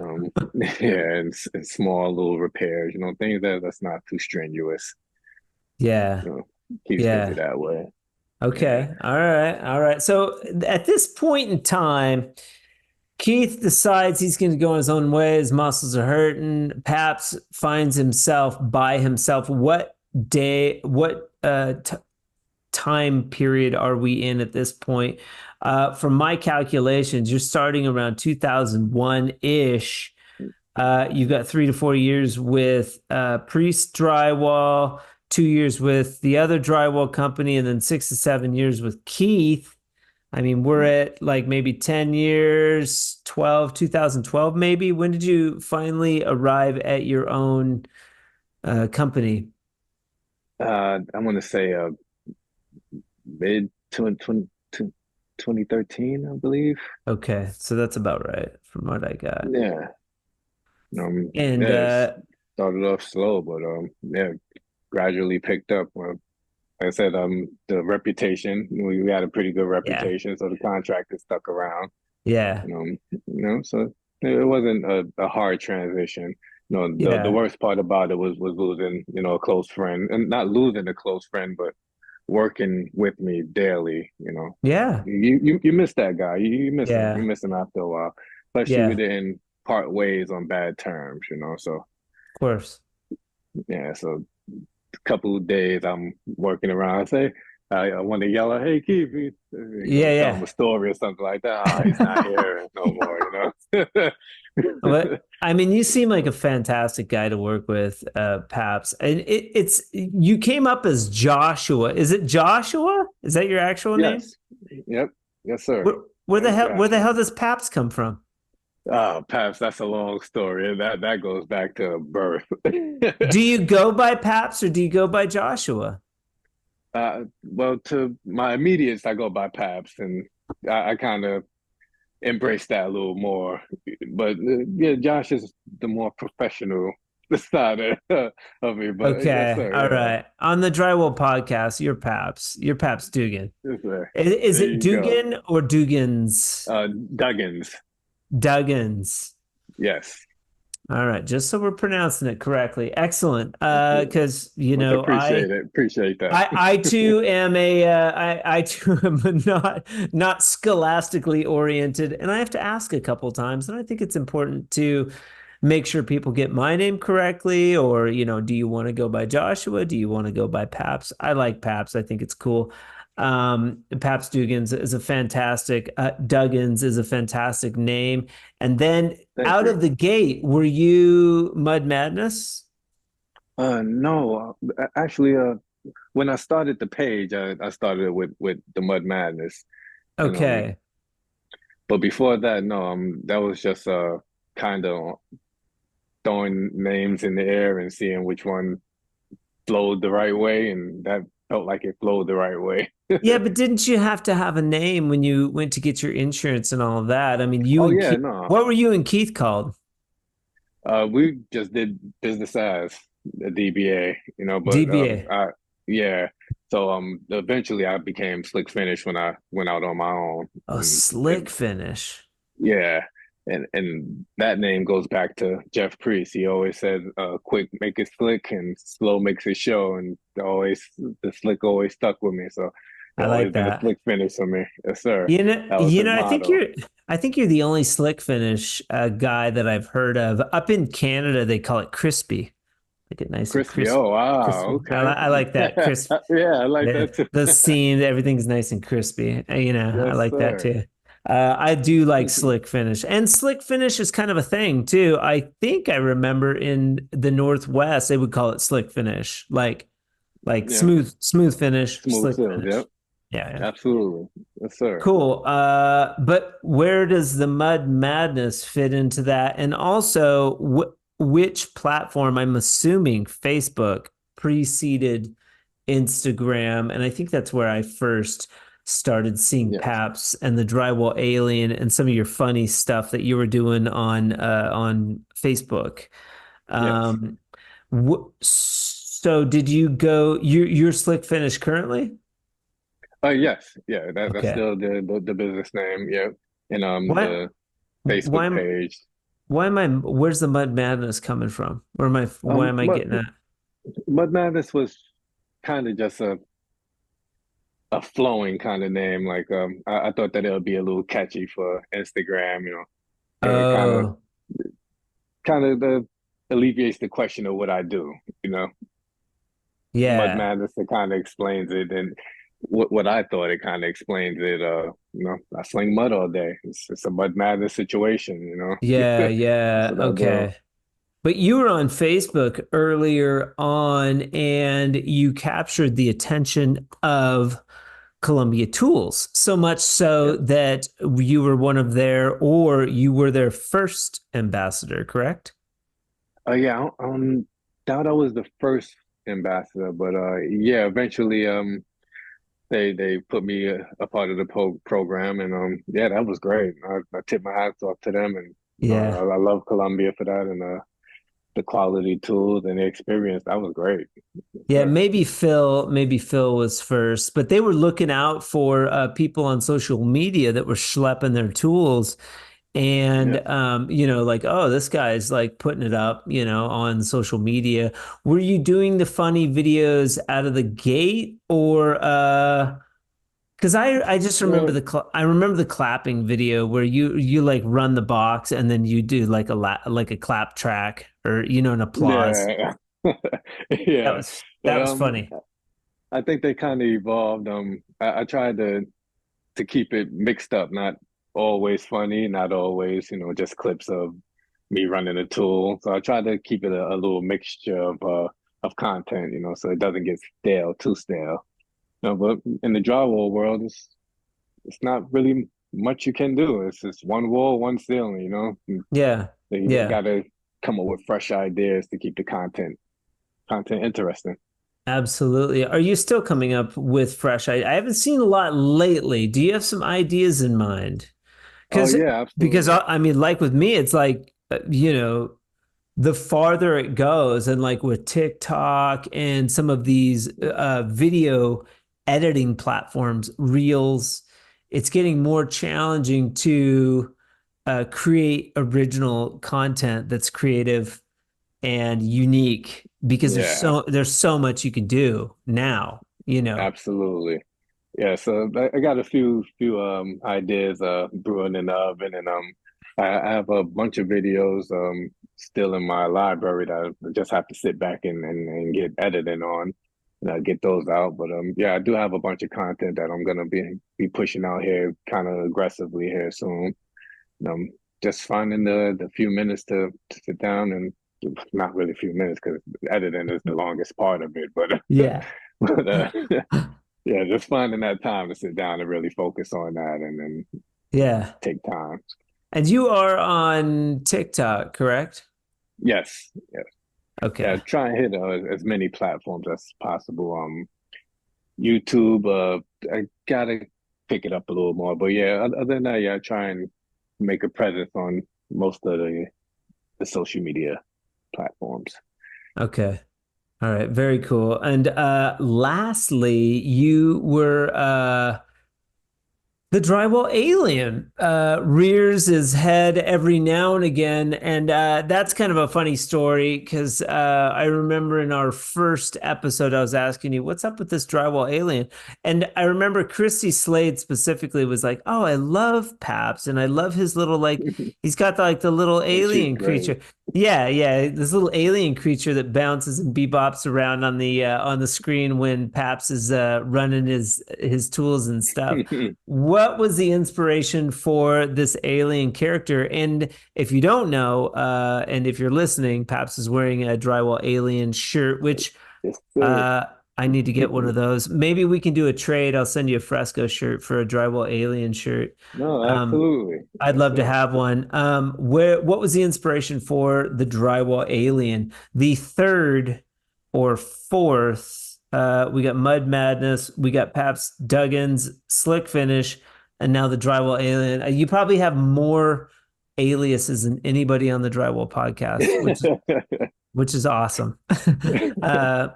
Yeah, and small little repairs, things that's not too strenuous. Yeah. You know, Keeps busy Yeah. that way. Yeah. Okay. All right. All right. So at this point in time, Keith decides he's going to go his own way. His muscles are hurting. Paps finds himself by himself. What time period are we in at this point? From my calculations, you're starting around 2001-ish. You've got 3 to 4 years with Priest Drywall, 2 years with the other drywall company, and then 6 to 7 years with Keith. I mean, we're at like maybe 10 years, 2012 maybe. When did you finally arrive at your own company? I'm gonna say mid 2013, I believe. Okay, so that's about right from what I got. Yeah. And Yeah, it started off slow, but yeah, gradually picked up. Like I said, the reputation, we had a pretty good yeah, reputation, so the contractor stuck around. yeah, So it wasn't a hard transition. The yeah, worst part about it was losing, a close friend, and not losing a close friend, but working with me daily. yeah, You miss that guy. You miss him. You yeah, miss him after a while. Especially we yeah, didn't part ways on bad terms. So of course. Yeah, so a couple of days I'm working around. I say, I want to yell out, "Hey, Keith!" You know, tell him Yeah, a story or something like that. Oh, he's not here no more, you know. But I mean, you seem like a fantastic guy to work with, Paps. And it's you came up as Joshua. Is it Joshua? Is that your actual name? Yes. Yep. Yes, sir. Where, where the That's hell where the Joshua. hell does Paps come from? Oh, Paps, that's a long story. That goes back to birth. Do you go by Paps or do you go by Joshua? Well, to my immediates, I go by Paps, and I kind of embrace that a little more. But yeah, Josh is the more professional side of me. But yes, Okay, sir. all Yeah, right. On the Drywall Podcast, you're Paps. You're Paps Dugan. yes, sir. Is There it you go. Dugan or Dugans? Duggins. Duggins. Yes. All right, just so we're pronouncing it correctly. Excellent. Because you Much know, appreciate it. Appreciate that. I too am a I too am not scholastically oriented, and I have to ask a couple times, and I think it's important to make sure people get my name correctly, or do you want to go by Joshua? Do you want to go by Paps? I like Paps. I think it's cool. Paps Duggins is a fantastic Duggins is a fantastic name. And then Thank out you. of the gate, were you Mud Madness? No, actually, when I started the page, I started with the Mud Madness, and Okay. but before that, no, that was just kind of throwing names in the air and seeing which one flowed the right way, and that felt like it flowed the right way. Yeah, but didn't you have to have a name when you went to get your insurance and all of that? I mean, you Oh and yeah, Keith, no, what were you and Keith called? we just did business as a DBA, but DBA. yeah. So eventually I became Slick Finish when I went out on my own. A slick finish. Yeah. And that name goes back to Jeff Priest. He always said, quick make it slick and slow makes it show. And always the slick always stuck with me. So it I like always been a that. slick finish for me. Yes, sir. You know, That was you his know, motto. I think you're the only slick finish guy that I've heard of. Up in Canada, they call it crispy. Like it nice and Crispy. crisp. Oh wow. Crispy. Okay. I like that crisp. Yeah, I like that too. The seam, everything's nice and crispy. I Yes, like that sir. too. I do like slick finish, and slick finish is kind of a thing too. I think I remember in the Northwest they would call it slick finish, like Yeah. smooth finish, Smooth slick sills. finish. Yep. Yeah, yeah. Absolutely. Yes, sir. Cool. But where does the Mud Madness fit into that? And also, which platform? I'm assuming Facebook preceded Instagram, and I think that's where I first started seeing Yes. Paps and the Drywall Alien and some of your funny stuff that you were doing on Facebook. Yes. Um, so did you go? You're Slick Finish currently? Yes. Yeah. That's Okay. still the business name. Yeah. And What? the Why Facebook am page. why am I? Where's the Mud Madness coming from? Where am I? Why am I Mud getting that? Mud Madness was kind of just a flowing kind of name. Like I thought that it would be a little catchy for Instagram. Kind of Oh, the alleviates the question of what I do. You know, Mud yeah, Madness, it kind of explains it, and what I thought it kind of explains it. I sling mud all day. It's a Mud Madness situation. yeah, That's yeah. what I do. Okay. But you were on Facebook earlier on and you captured the attention of Columbia Tools, so much so Yep. that you were one of their, or you were their first ambassador, correct? Yeah. Doubt I was the first ambassador, but yeah. Eventually, they put me a part of the program, and yeah, that was great. I tip my hats off to them, and Yeah. I love Columbia for that, and the quality tools and the experience. That was great. Yeah, So, maybe Phil was first, but they were looking out for people on social media that were schlepping their tools and yeah. like, oh, this guy's like putting it up, on social media. Were you doing the funny videos out of the gate, or because I just remember Well, I remember the clapping video where you like run the box and then you do like like a clap track or an applause. yeah. That Yeah, was but that was funny. I think they kind of evolved. I tried to keep it mixed up, not always funny, not always, just clips of me running a tool. So I try to keep it a little mixture of content, so it doesn't get too stale. No, but in the drywall world, it's not really much you can do. It's just one wall, one ceiling, Yeah. So you Yeah. got to come up with fresh ideas to keep the content interesting. Absolutely. Are you still coming up with I haven't seen a lot lately. Do you have some ideas in mind? Oh Because yeah, because absolutely. I mean, like with me, it's like the farther it goes, and like with TikTok and some of these video editing platforms, Reels, it's getting more challenging to create original content that's creative and unique because Yeah, there's so much you can do now, absolutely. Yeah, so I got a few ideas brewing in the oven, and I have a bunch of videos still in my library that I just have to sit back and get editing on, and I get those out. But yeah, I do have a bunch of content that I'm gonna be pushing out here kind of aggressively here soon. Um, just finding the few minutes to sit down, and not really a few minutes because editing is the longest part of it, but Yeah. but yeah, just finding that time to sit down and really focus on that, and then Yeah. take time. And you are on TikTok, correct? Yes, yes, yeah. Okay. Try and hit as many platforms as possible. YouTube. I gotta pick it up a little more, but yeah. Other than that, yeah, I try and make a presence on most of the social media platforms. Okay. All right. Very cool. And lastly, you were the drywall alien rears his head every now and again, and that's kind of a funny story because I remember in our first episode I was asking you, "What's up with this drywall alien?" And I remember Christy Slade specifically was like, "Oh, I love Paps, and I love his little he's got the little Yeah, she's alien great. creature." Yeah, yeah, this little alien creature that bounces and bebops around on the screen when Paps is running his tools and stuff. What was the inspiration for this alien character? And if you don't know, and if you're listening, Paps is wearing a drywall alien shirt, which Yes, sir. uh, I need to get one of those. Maybe we can do a trade. I'll send you a fresco shirt for a drywall alien shirt. No, Um, absolutely. I'd Yes, love to sir. have one. What was the inspiration for the drywall alien? The third or fourth, we got Mud Madness, we got Paps Duggins, Slick Finish, and now the drywall alien. You probably have more aliases than anybody on the drywall podcast, which is awesome.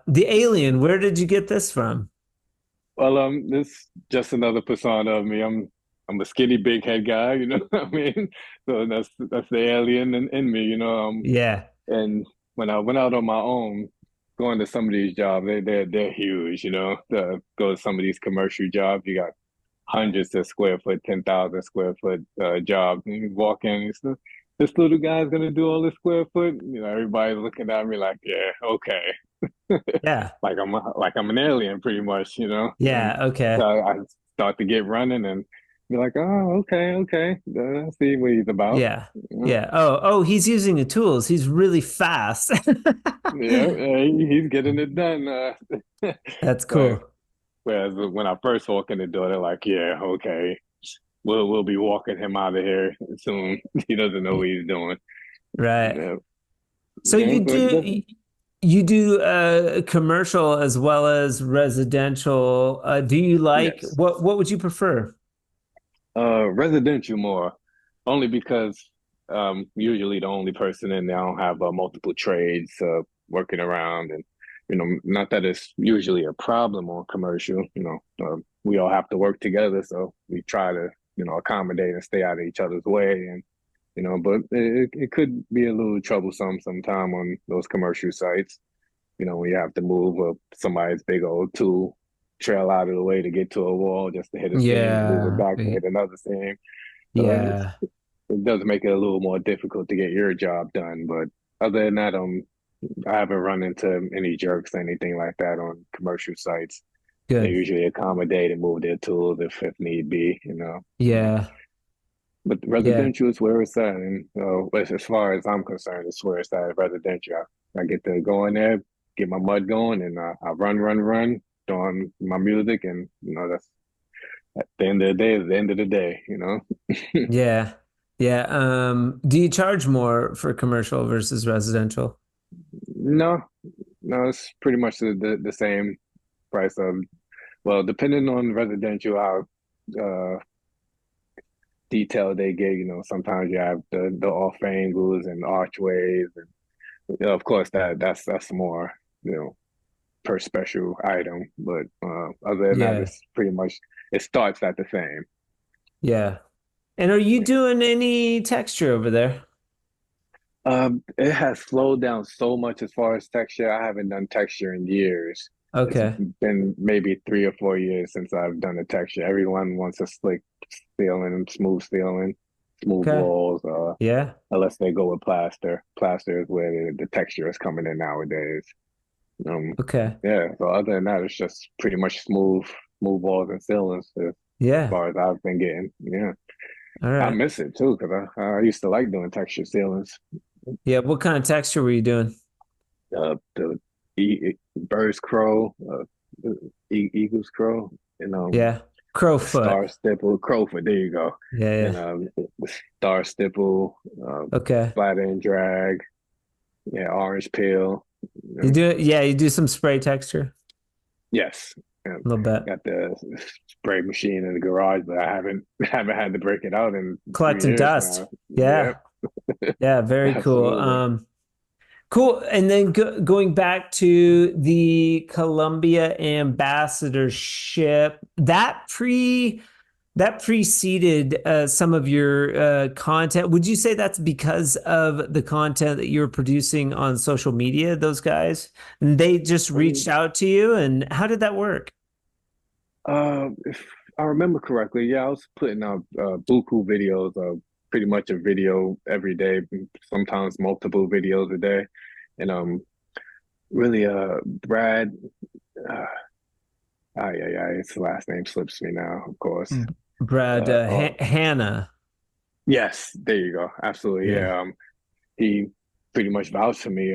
The alien, where did you get this from? Well, this just another persona of me. I'm a skinny, big head guy, you know what I mean? So that's the alien in me, Yeah. and when I went out on my own, going to some of these jobs, they're huge, To go to some of these commercial jobs, you got hundreds of square foot, 10,000 square foot jobs, and you walk in, and this little guy's gonna do all this square foot. Everybody's looking at me like, yeah, okay. Yeah. like I'm an alien pretty much, And Yeah. so Okay. I start to get running and be like, oh, okay, okay, I see what he's about. Yeah. Yeah. Oh, he's using the tools. He's really fast. Yeah, he's getting it done. That's But cool. whereas when I first walk in the door, they're like, yeah, okay, we'll be walking him out of here soon. He doesn't know what he's doing. Right. Yeah, So yeah, but that's you do commercial as well as residential. Do you like yes. what would you prefer? Residential more, only because usually the only person in there I don't have multiple trades working around, and not that it's usually a problem on commercial. We all have to work together, so we try to accommodate and stay out of each other's way, and but it could be a little troublesome sometime on those commercial sites. When you have to move somebody's big old tool trail out of the way to get to a wall just to hit a seam, move it Yeah. back to hit another seam. So Yeah. it does make it a little more difficult to get your job done. But other than that, I haven't run into any jerks or anything like that on commercial sites. They Good. usually accommodate and move their tools if need be, you know. Yeah. But Yeah. residential is where it's at, and as far as I'm concerned, it's where it's at. Residential, I get to go in there, get my mud going, and I run, doing my music, and that's at the end of the day. At the end of the day, Yeah. Yeah. Do you charge more for commercial versus residential? no, no, it's pretty much the same price of. Well, depending on residential, how uh, detailed they get, sometimes you have the off angles and archways, and of course that's more, per special item. But other than that, Yeah. it's pretty much it starts at the same. Yeah. And are you doing any texture over there? It has slowed down so much as far as texture. I haven't done texture in years. It's Okay. been maybe 3 or 4 years since I've done a texture. Everyone wants a slick ceiling, smooth Okay. walls, Yeah. unless they go with plaster. Plaster is where the texture is coming in nowadays. Um, Okay. yeah, so other than that, it's just pretty much smooth walls and ceilings as Yeah. far as I've been getting. Yeah, All I right. miss it too because I used to like doing texture ceilings. Yeah. What kind of texture were you doing? The bird's crow, eagle's crow, and Yeah. the Crowfoot. star stipple, crowfoot. There you go. Yeah. And Yeah. the star stipple, Okay. flat end drag, yeah, orange peel. You do it. Yeah. You do some spray texture Yes, a little bit. got the spray machine in the garage, but I haven't haven't had to break it out in a few Collecting years dust. now. Yeah. Yep, Yeah. Very cool. absolutely. Cool. And then going back to the Columbia ambassadorship, that preceded some of your content. Would you say that's because of the content that you're producing on social media, those guys? And they just reached out to you, and how did that work? If I remember correctly, yeah, I was putting out buku videos, pretty much a video every day, sometimes multiple videos a day, and really, Brad, uh, yeah, his last name slips me now, of course. Brad Oh, Hannah. yes, there you go, absolutely, Yeah. yeah. He pretty much vouched for me,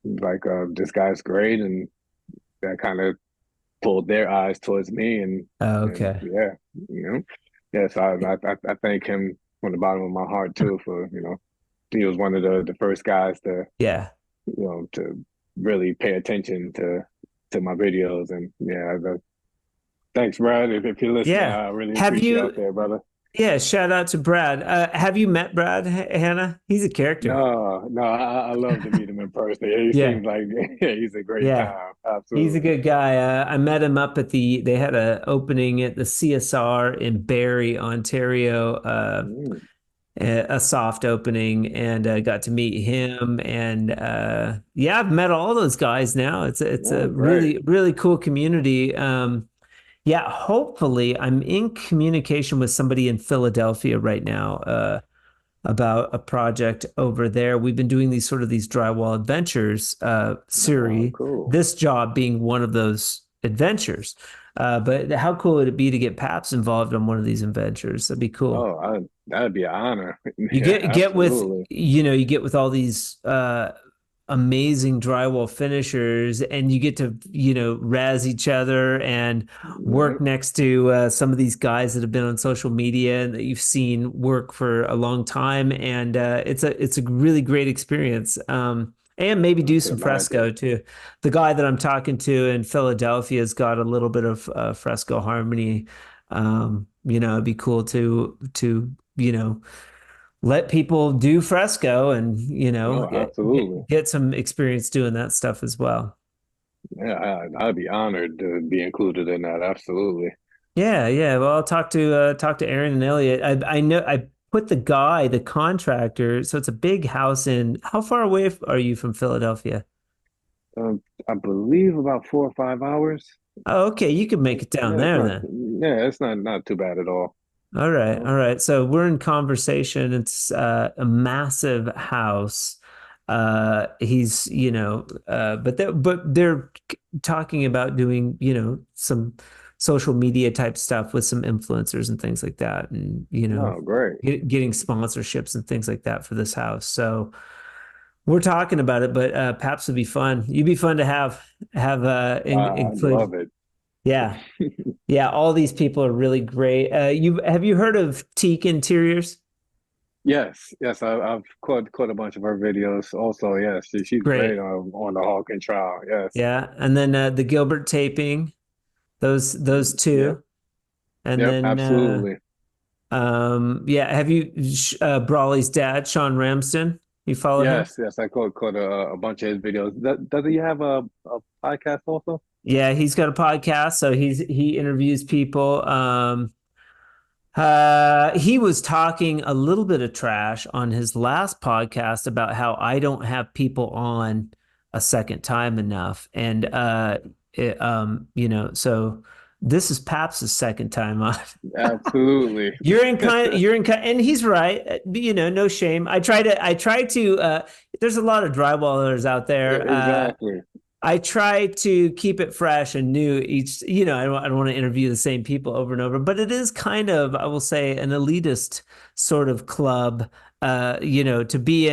like this guy's great, and that kind of pulled their eyes towards me, Oh, and okay. yeah, you know, yes, I thank him from the bottom of my heart too for he was one of the first guys to Yeah. to really pay attention to my videos, and yeah, thanks, Brad, if you're listening, Yeah. I really Have appreciate out you? there, brother. Yeah. Shout out to Brad. Have you met Brad Hannah? He's a character. No, I love to meet him in person. He Yeah. seems like he's a great Yeah. time. He's a Absolutely. good guy. I met him up at they had a opening at the CSR in Barrie, Ontario, Mm, a soft opening, and got to meet him. And yeah, I've met all those guys now. It's a oh, great. really cool community. Yeah, hopefully I'm in communication with somebody in Philadelphia right now. About a project over there. We've been doing these drywall adventures, Oh, Surry, cool. this job being one of those adventures. But how cool would it be to get Paps involved on one of these adventures? That'd be cool. Oh, that'd be an honor. You Yeah, get with, absolutely. you get with all these amazing drywall finishers, and you get to, razz each other and Yeah, work next to some of these guys that have been on social media and that you've seen work for a long time. And it's a really great experience. And maybe I do can some imagine. fresco too. The guy that I'm talking to in Philadelphia has got a little bit of fresco harmony. It'd be cool to let people do fresco and No, absolutely. get some experience doing that stuff as well. Yeah, I'd be honored to be included in that. Absolutely. Yeah, yeah. Well, I'll talk to Aaron and Elliot. I know I put the contractor. So it's a big house in. How far away are you from Philadelphia? I believe about 4 or 5 hours. Oh, okay. You can make it down Yeah, it's there not. then. Yeah, it's not too bad at all. All right, No. all right. So we're in conversation. It's a massive house. He's, but they're talking about doing, some social media type stuff with some influencers and things like that, and No, great. getting sponsorships and things like that for this house. So we're talking about it, but Paps would be fun. You'd be fun to have I include. love it. Yeah, yeah. All these people are really great. You have you heard of Teak Interiors? Yes, yes, I've caught a bunch of her videos. Also, yes, she's great Great. on the Hawking trial. Yes. Yeah, and then the Gilbert taping. Those Yep. two, and Yep. then Absolutely. yeah. Have you Brawley's dad, Sean Ramsden? You follow him? Yes. Yes. I caught a bunch of his videos. Does he have a podcast also? Yeah, he's got a podcast, so he interviews people. He was talking a little bit of trash on his last podcast about how I don't have people on a second time enough, and so this is Pap's second time on. Absolutely. You're in kind, and he's right. No shame. I try to. There's a lot of drywallers out there. Exactly. I try to keep it fresh and new each, I don't want to interview the same people over and over, but it is kind of, I will say, an elitist sort of club, to be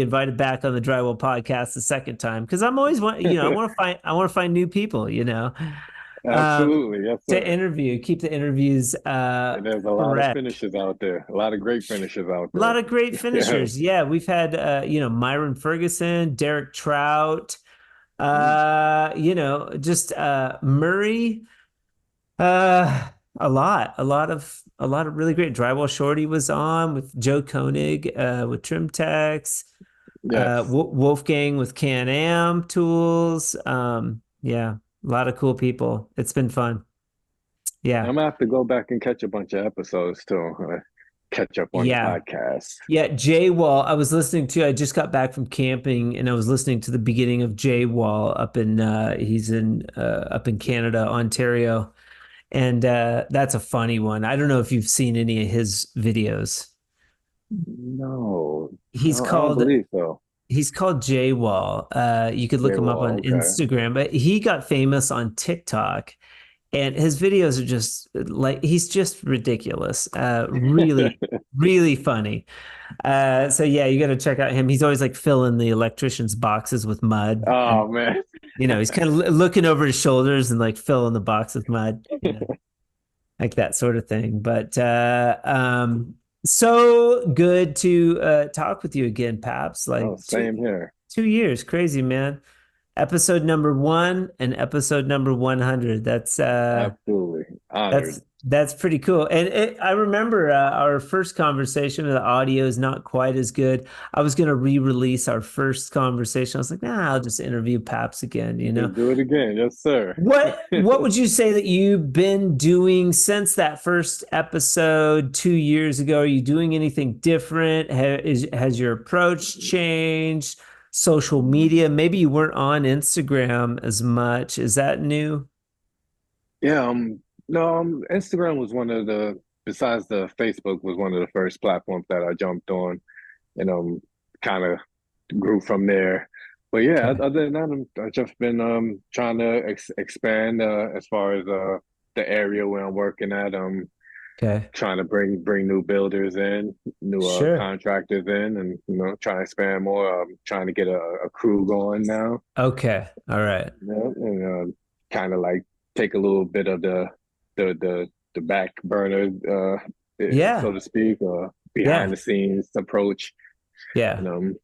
invited back on the Drywall podcast the second time. Cause I'm always I want to find new people, um, Absolutely. Yes, to sir. interview, keep the interviews, And there's a lot of fresh. finishes out there. A lot of great finishes out A lot there. of great Yes. finishers. Yeah. We've had, Myron Ferguson, Derek Trout, Mm. just Murray, uh a lot of really great. Drywall Shorty was on with Joe Koenig, with Trimtex, Yes. Wolfgang with Can-Am tools. Yeah, a lot of cool people. It's been fun. I'm Yeah. gonna have to go back and catch a bunch of episodes too. Catch up on the Yeah. podcast. Yeah, J Wall. I just got back from camping and I was listening to the beginning of J Wall he's in up in Canada, Ontario. And that's a funny one. I don't know if you've seen any of his videos. No, He's I don't called believe so. he's called J Wall. You could look him up on Drywall, okay. Instagram, but he got famous on TikTok. And his videos are just like he's just ridiculous. Really, really funny. So yeah, you got to check out him. He's always like filling the electrician's boxes with mud, and Oh man. he's kind of looking over his shoulders and like filling the box with mud, like that sort of thing. But so good to talk with you again, Paps. Like Oh, same here. 2 years, crazy man. Episode number one and episode number 100. Absolutely That's honored. that's pretty cool. And I remember our first conversation. The audio is not quite as good. I was going to re-release our first conversation. I was like, nah, I'll just interview Paps again. Just do it again, yes, sir. What would you say that you've been doing since that first episode 2 years ago? Are you doing anything different? Has your approach changed? Social media? Maybe you weren't on Instagram as much. Is that new? Yeah, no, Instagram was one of the besides the Facebook was one of the first platforms that I jumped on and kind of grew from there. But yeah, Okay. other than that, I've just been trying to expand as far as the area where I'm working at. Okay. Trying to bring new builders in, new Sure. contractors in, and trying to expand more. Trying to get a crew going now. Okay. All right. And kind of like take a little bit of the the back burner, so Yeah. to speak, behind Yeah. the scenes approach, Yeah. and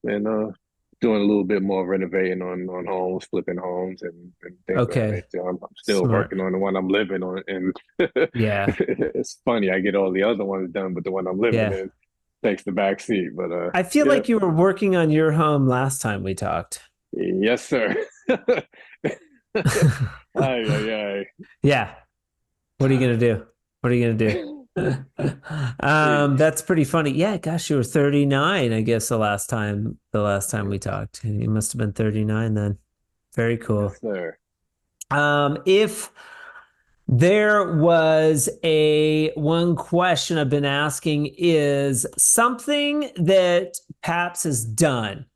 and doing a little bit more renovating on homes, flipping homes, and things of that Okay. nature. I'm still Smart. working on the one I'm living on, and Yeah. it's funny. I get all the other ones done, but the one I'm living Yeah. in takes the back seat. But I feel yeah, like you were working on your home last time we talked. yes, sir. Ay, ay, ay. Yeah. What are you gonna do? What are you gonna do? That's pretty funny. Yeah, gosh, you were 39, I guess the last time we talked. You must have been 39 then. Very Yes, cool. sir. If There was a one question I've been asking is something that Paps has done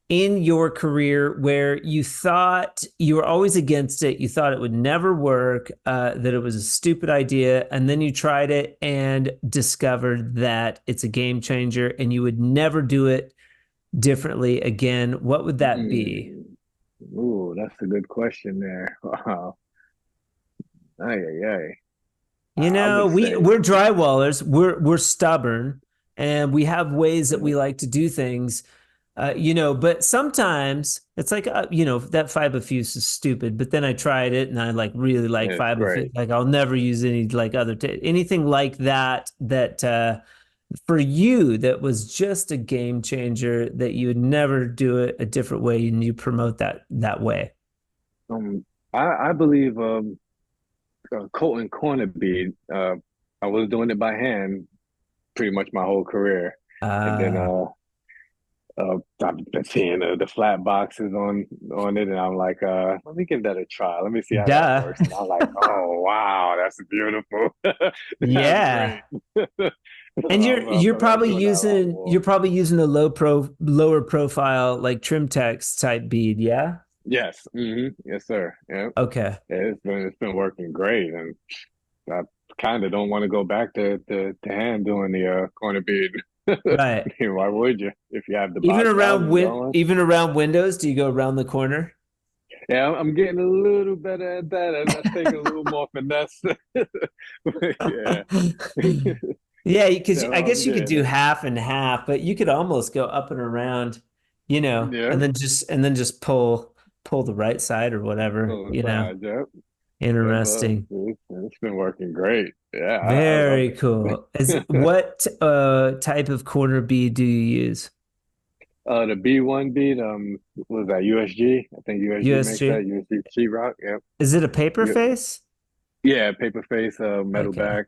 in your career where you thought you were always against it, you thought it would never work, that it was a stupid idea, and then you tried it and discovered that it's a game changer and you would never do it differently again. What would that be? Mm. Ooh, that's a good question there. Wow. Ay, ay, ay. You I know, would say, we're drywallers. We're stubborn, and we have ways that yeah, we like to do things. But sometimes it's like, that fiberfuse is stupid. But then I tried it, and I like really like it's fiberfuse. great. Like I'll never use any like anything like that. For you, that was just a game changer. That you would never do it a different way, and you promote that way. Um, I believe coating corner bead. I was doing it by hand pretty much my whole career, and then Uh, I've been seeing the flat boxes on it, and I'm like, let me give that a try. Let me see how that duh. works. And I'm like, oh wow, that's beautiful. That's Yeah. great. So And you're I'm probably doing that a lot using more. you're probably using a lower profile like trim text type bead, yeah? Yes, yes, sir. Yeah. Okay. Yeah, it's been working great, and I kind of don't want to go back to hand doing the corner bead. Right. Why would you if you have the box housing going? Even around windows, do you go around the corner? Yeah, I'm getting a little better at that. That's taking a little more finesse. Yeah, Yeah, because so I I'm guess you could getting do it. half and half, but you could almost go up and around, Yeah, and then just pull the right side or whatever, on the side. Yep, yep. Interesting. It's been working great. Yeah, I love Very it. cool. What type of corner bead do you use? The B1 beat, what was that USG? I think USG makes that USG? USG sheetrock. Yep. Is it a paper Yep. face? Yeah, paper face, metal Okay. back.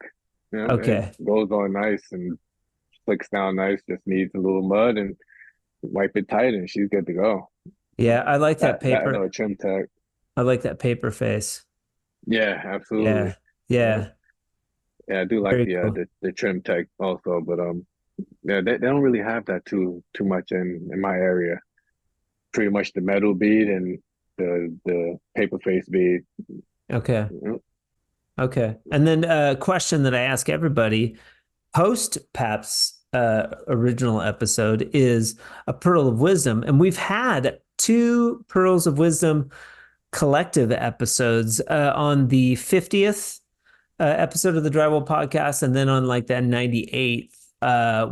Yep, it Okay. goes on nice and slicks down nice. Just needs a little mud and wipe it tight, and she's good to go. Yeah, I like that That paper. no trim tech. I like that paper face. Yeah, absolutely. Yeah. Yeah, Yeah. yeah, I do like Very the cool. the trim tech also, but yeah, they don't really have that too much in my area. Pretty much the metal bead and the paper face bead. Okay. Yep. Okay. And then a question that I ask everybody post Pap's original episode is a pearl of wisdom. And we've had two pearls of wisdom collective episodes on the 50th episode of the Drywall Podcast, and then on like that 98th,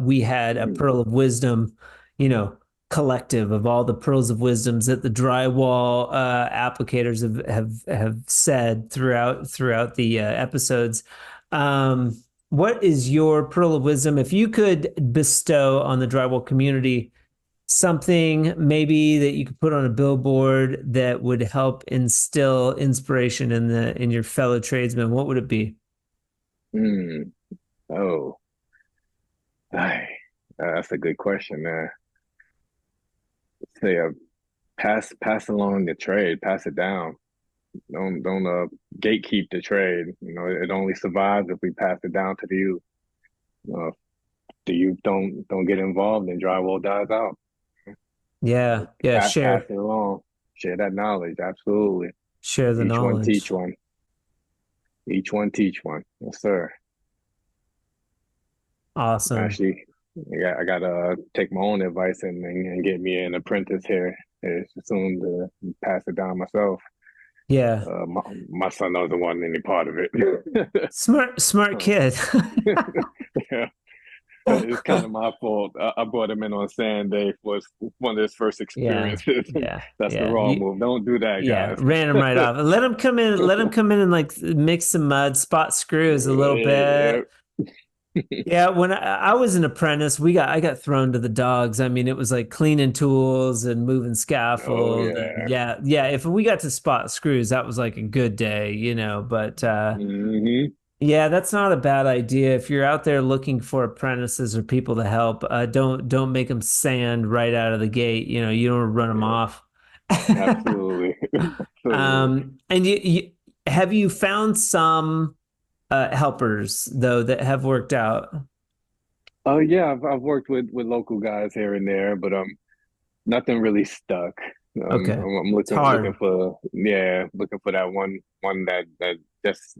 we had a Mm. Pearl of Wisdom, you know, collective of all the pearls of wisdoms that the drywall applicators have said throughout the episodes. What is your pearl of wisdom? If you could bestow on the drywall community something maybe that you could put on a billboard that would help instill inspiration in your fellow tradesmen, what would it be? Mm. Oh, ay, that's a good question there. Say, pass along the trade, pass it down. Don't gatekeep the trade. You know, it only survives if we pass it down to the youth. Uh, the youth don't get involved, and drywall dies out. Yeah, yeah, Pass it along, share that knowledge. Absolutely, share the each one teach knowledge. one. Each one teach one. Yes, sir. Awesome. Actually, I gotta take my own advice and get me an apprentice here soon to pass it down myself. Yeah. My son doesn't want any part of it. Smart So, kid. yeah, it's kind of my fault. I brought him in on sand day for one of his first Yeah. experiences. Yeah. That's the Yeah. wrong move. Don't do that, Yeah, guys. ran him right off. Let him come in and like mix some mud, spot screws a little Yeah. bit. Yeah, when I was an apprentice, I got thrown to the dogs. I mean, it was like cleaning tools and moving Oh scaffold. And yeah. yeah, yeah. If we got to spot screws, that was like a good day. But Hmm. yeah, that's not a bad idea. If you're out there looking for apprentices or people to help, don't make them sand right out of the gate. You don't run them Yeah. off. Absolutely. Absolutely. And have you found some helpers though that have worked out? Oh yeah, I've worked with local guys here and there, but nothing really stuck. Okay. I'm It's looking hard. for looking for that one that just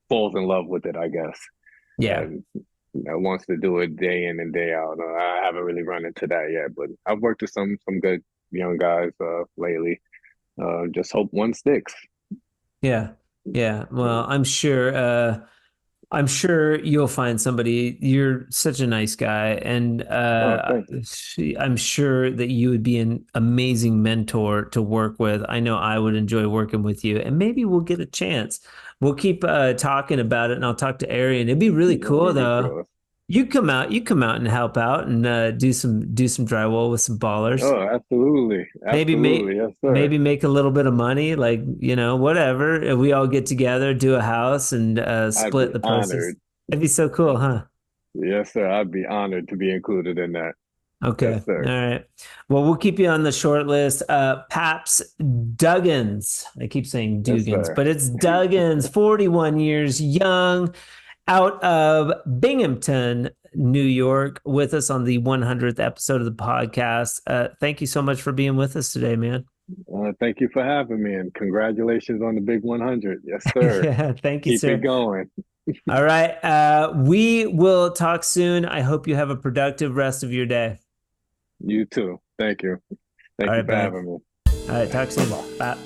falls in love with it, I guess. Yeah. And that wants to do it day in and day out. I haven't really run into that yet, but I've worked with some good young guys lately. Just hope one sticks. Yeah. Yeah. Well, I'm sure you'll find somebody. You're such a nice guy, and Oh, thank you. I'm sure that you would be an amazing mentor to work with. I know I would enjoy working with you, and maybe we'll get a chance. We'll keep talking about it, and I'll talk to Arian. It'd be really Let cool me be though. crossed. You come out and help out and do some drywall with some ballers. Oh, absolutely, Maybe absolutely, yes, sir. maybe make a little bit of money, like, whatever. We all get together, do a house, and I'd be split the proceeds. honored. That'd be so cool, huh? Yes, sir. I'd be honored to be included in that. Okay. Yes, All sir. right. Well, we'll keep you on the short list. Paps Duggins. I keep saying Yes, Duggins, sir. but it's Duggins, 41 years young, out of Binghamton, New York, with us on the 100th episode of the podcast. Thank you so much for being with us today, man. Thank you for having me, and congratulations on the big 100. Yes, sir. Yeah, thank you, Keep it sir. going. All right. We will talk soon. I hope you have a productive rest of your day. You too. Thank you. All Thank you right, for bud. having me. All right, talk soon. Bye-bye. Bye.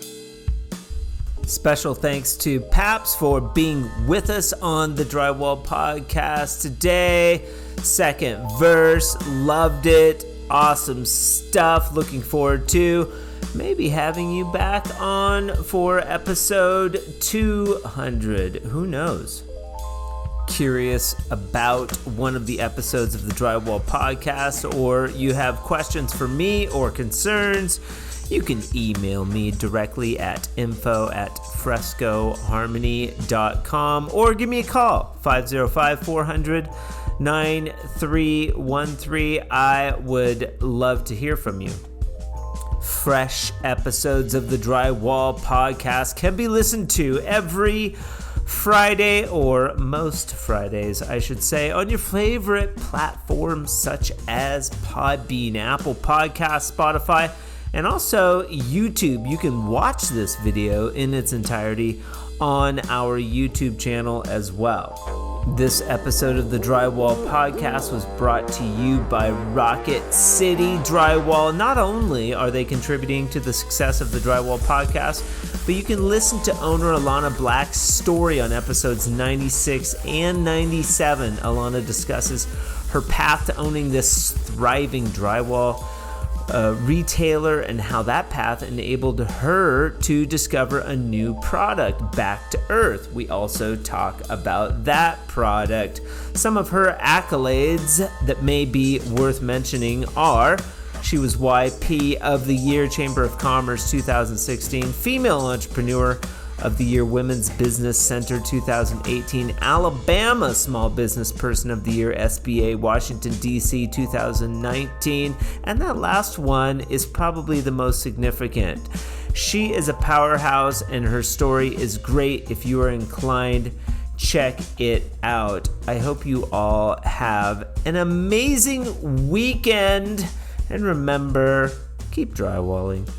Special thanks to Paps for being with us on the Drywall Podcast today. Second verse, loved it. Awesome stuff. Looking forward to maybe having you back on for episode 200. Who knows? Curious about one of the episodes of the Drywall Podcast, or you have questions for me or concerns, you can email me directly at info@frescoharmony.com or give me a call, 505-400-9313. I would love to hear from you. Fresh episodes of the Drywall Podcast can be listened to every Friday, or most Fridays, I should say, on your favorite platforms such as Podbean, Apple Podcasts, Spotify, and also YouTube. You can watch this video in its entirety on our YouTube channel as well. This episode of the Drywall Podcast was brought to you by Rocket City Drywall. Not only are they contributing to the success of the Drywall Podcast, but you can listen to owner Alana Black's story on episodes 96 and 97. Alana discusses her path to owning this thriving drywall retailer and how that path enabled her to discover a new product, Back to Earth. We also talk about that product. Some of her accolades that may be worth mentioning are: she was YP of the Year, Chamber of Commerce 2016, Female Entrepreneur of the Year, Women's Business Center 2018, Alabama Small Business Person of the Year, SBA Washington, D.C. 2019, and that last one is probably the most significant. She is a powerhouse and her story is great. If you are inclined, check it out. I hope you all have an amazing weekend, and remember, keep drywalling.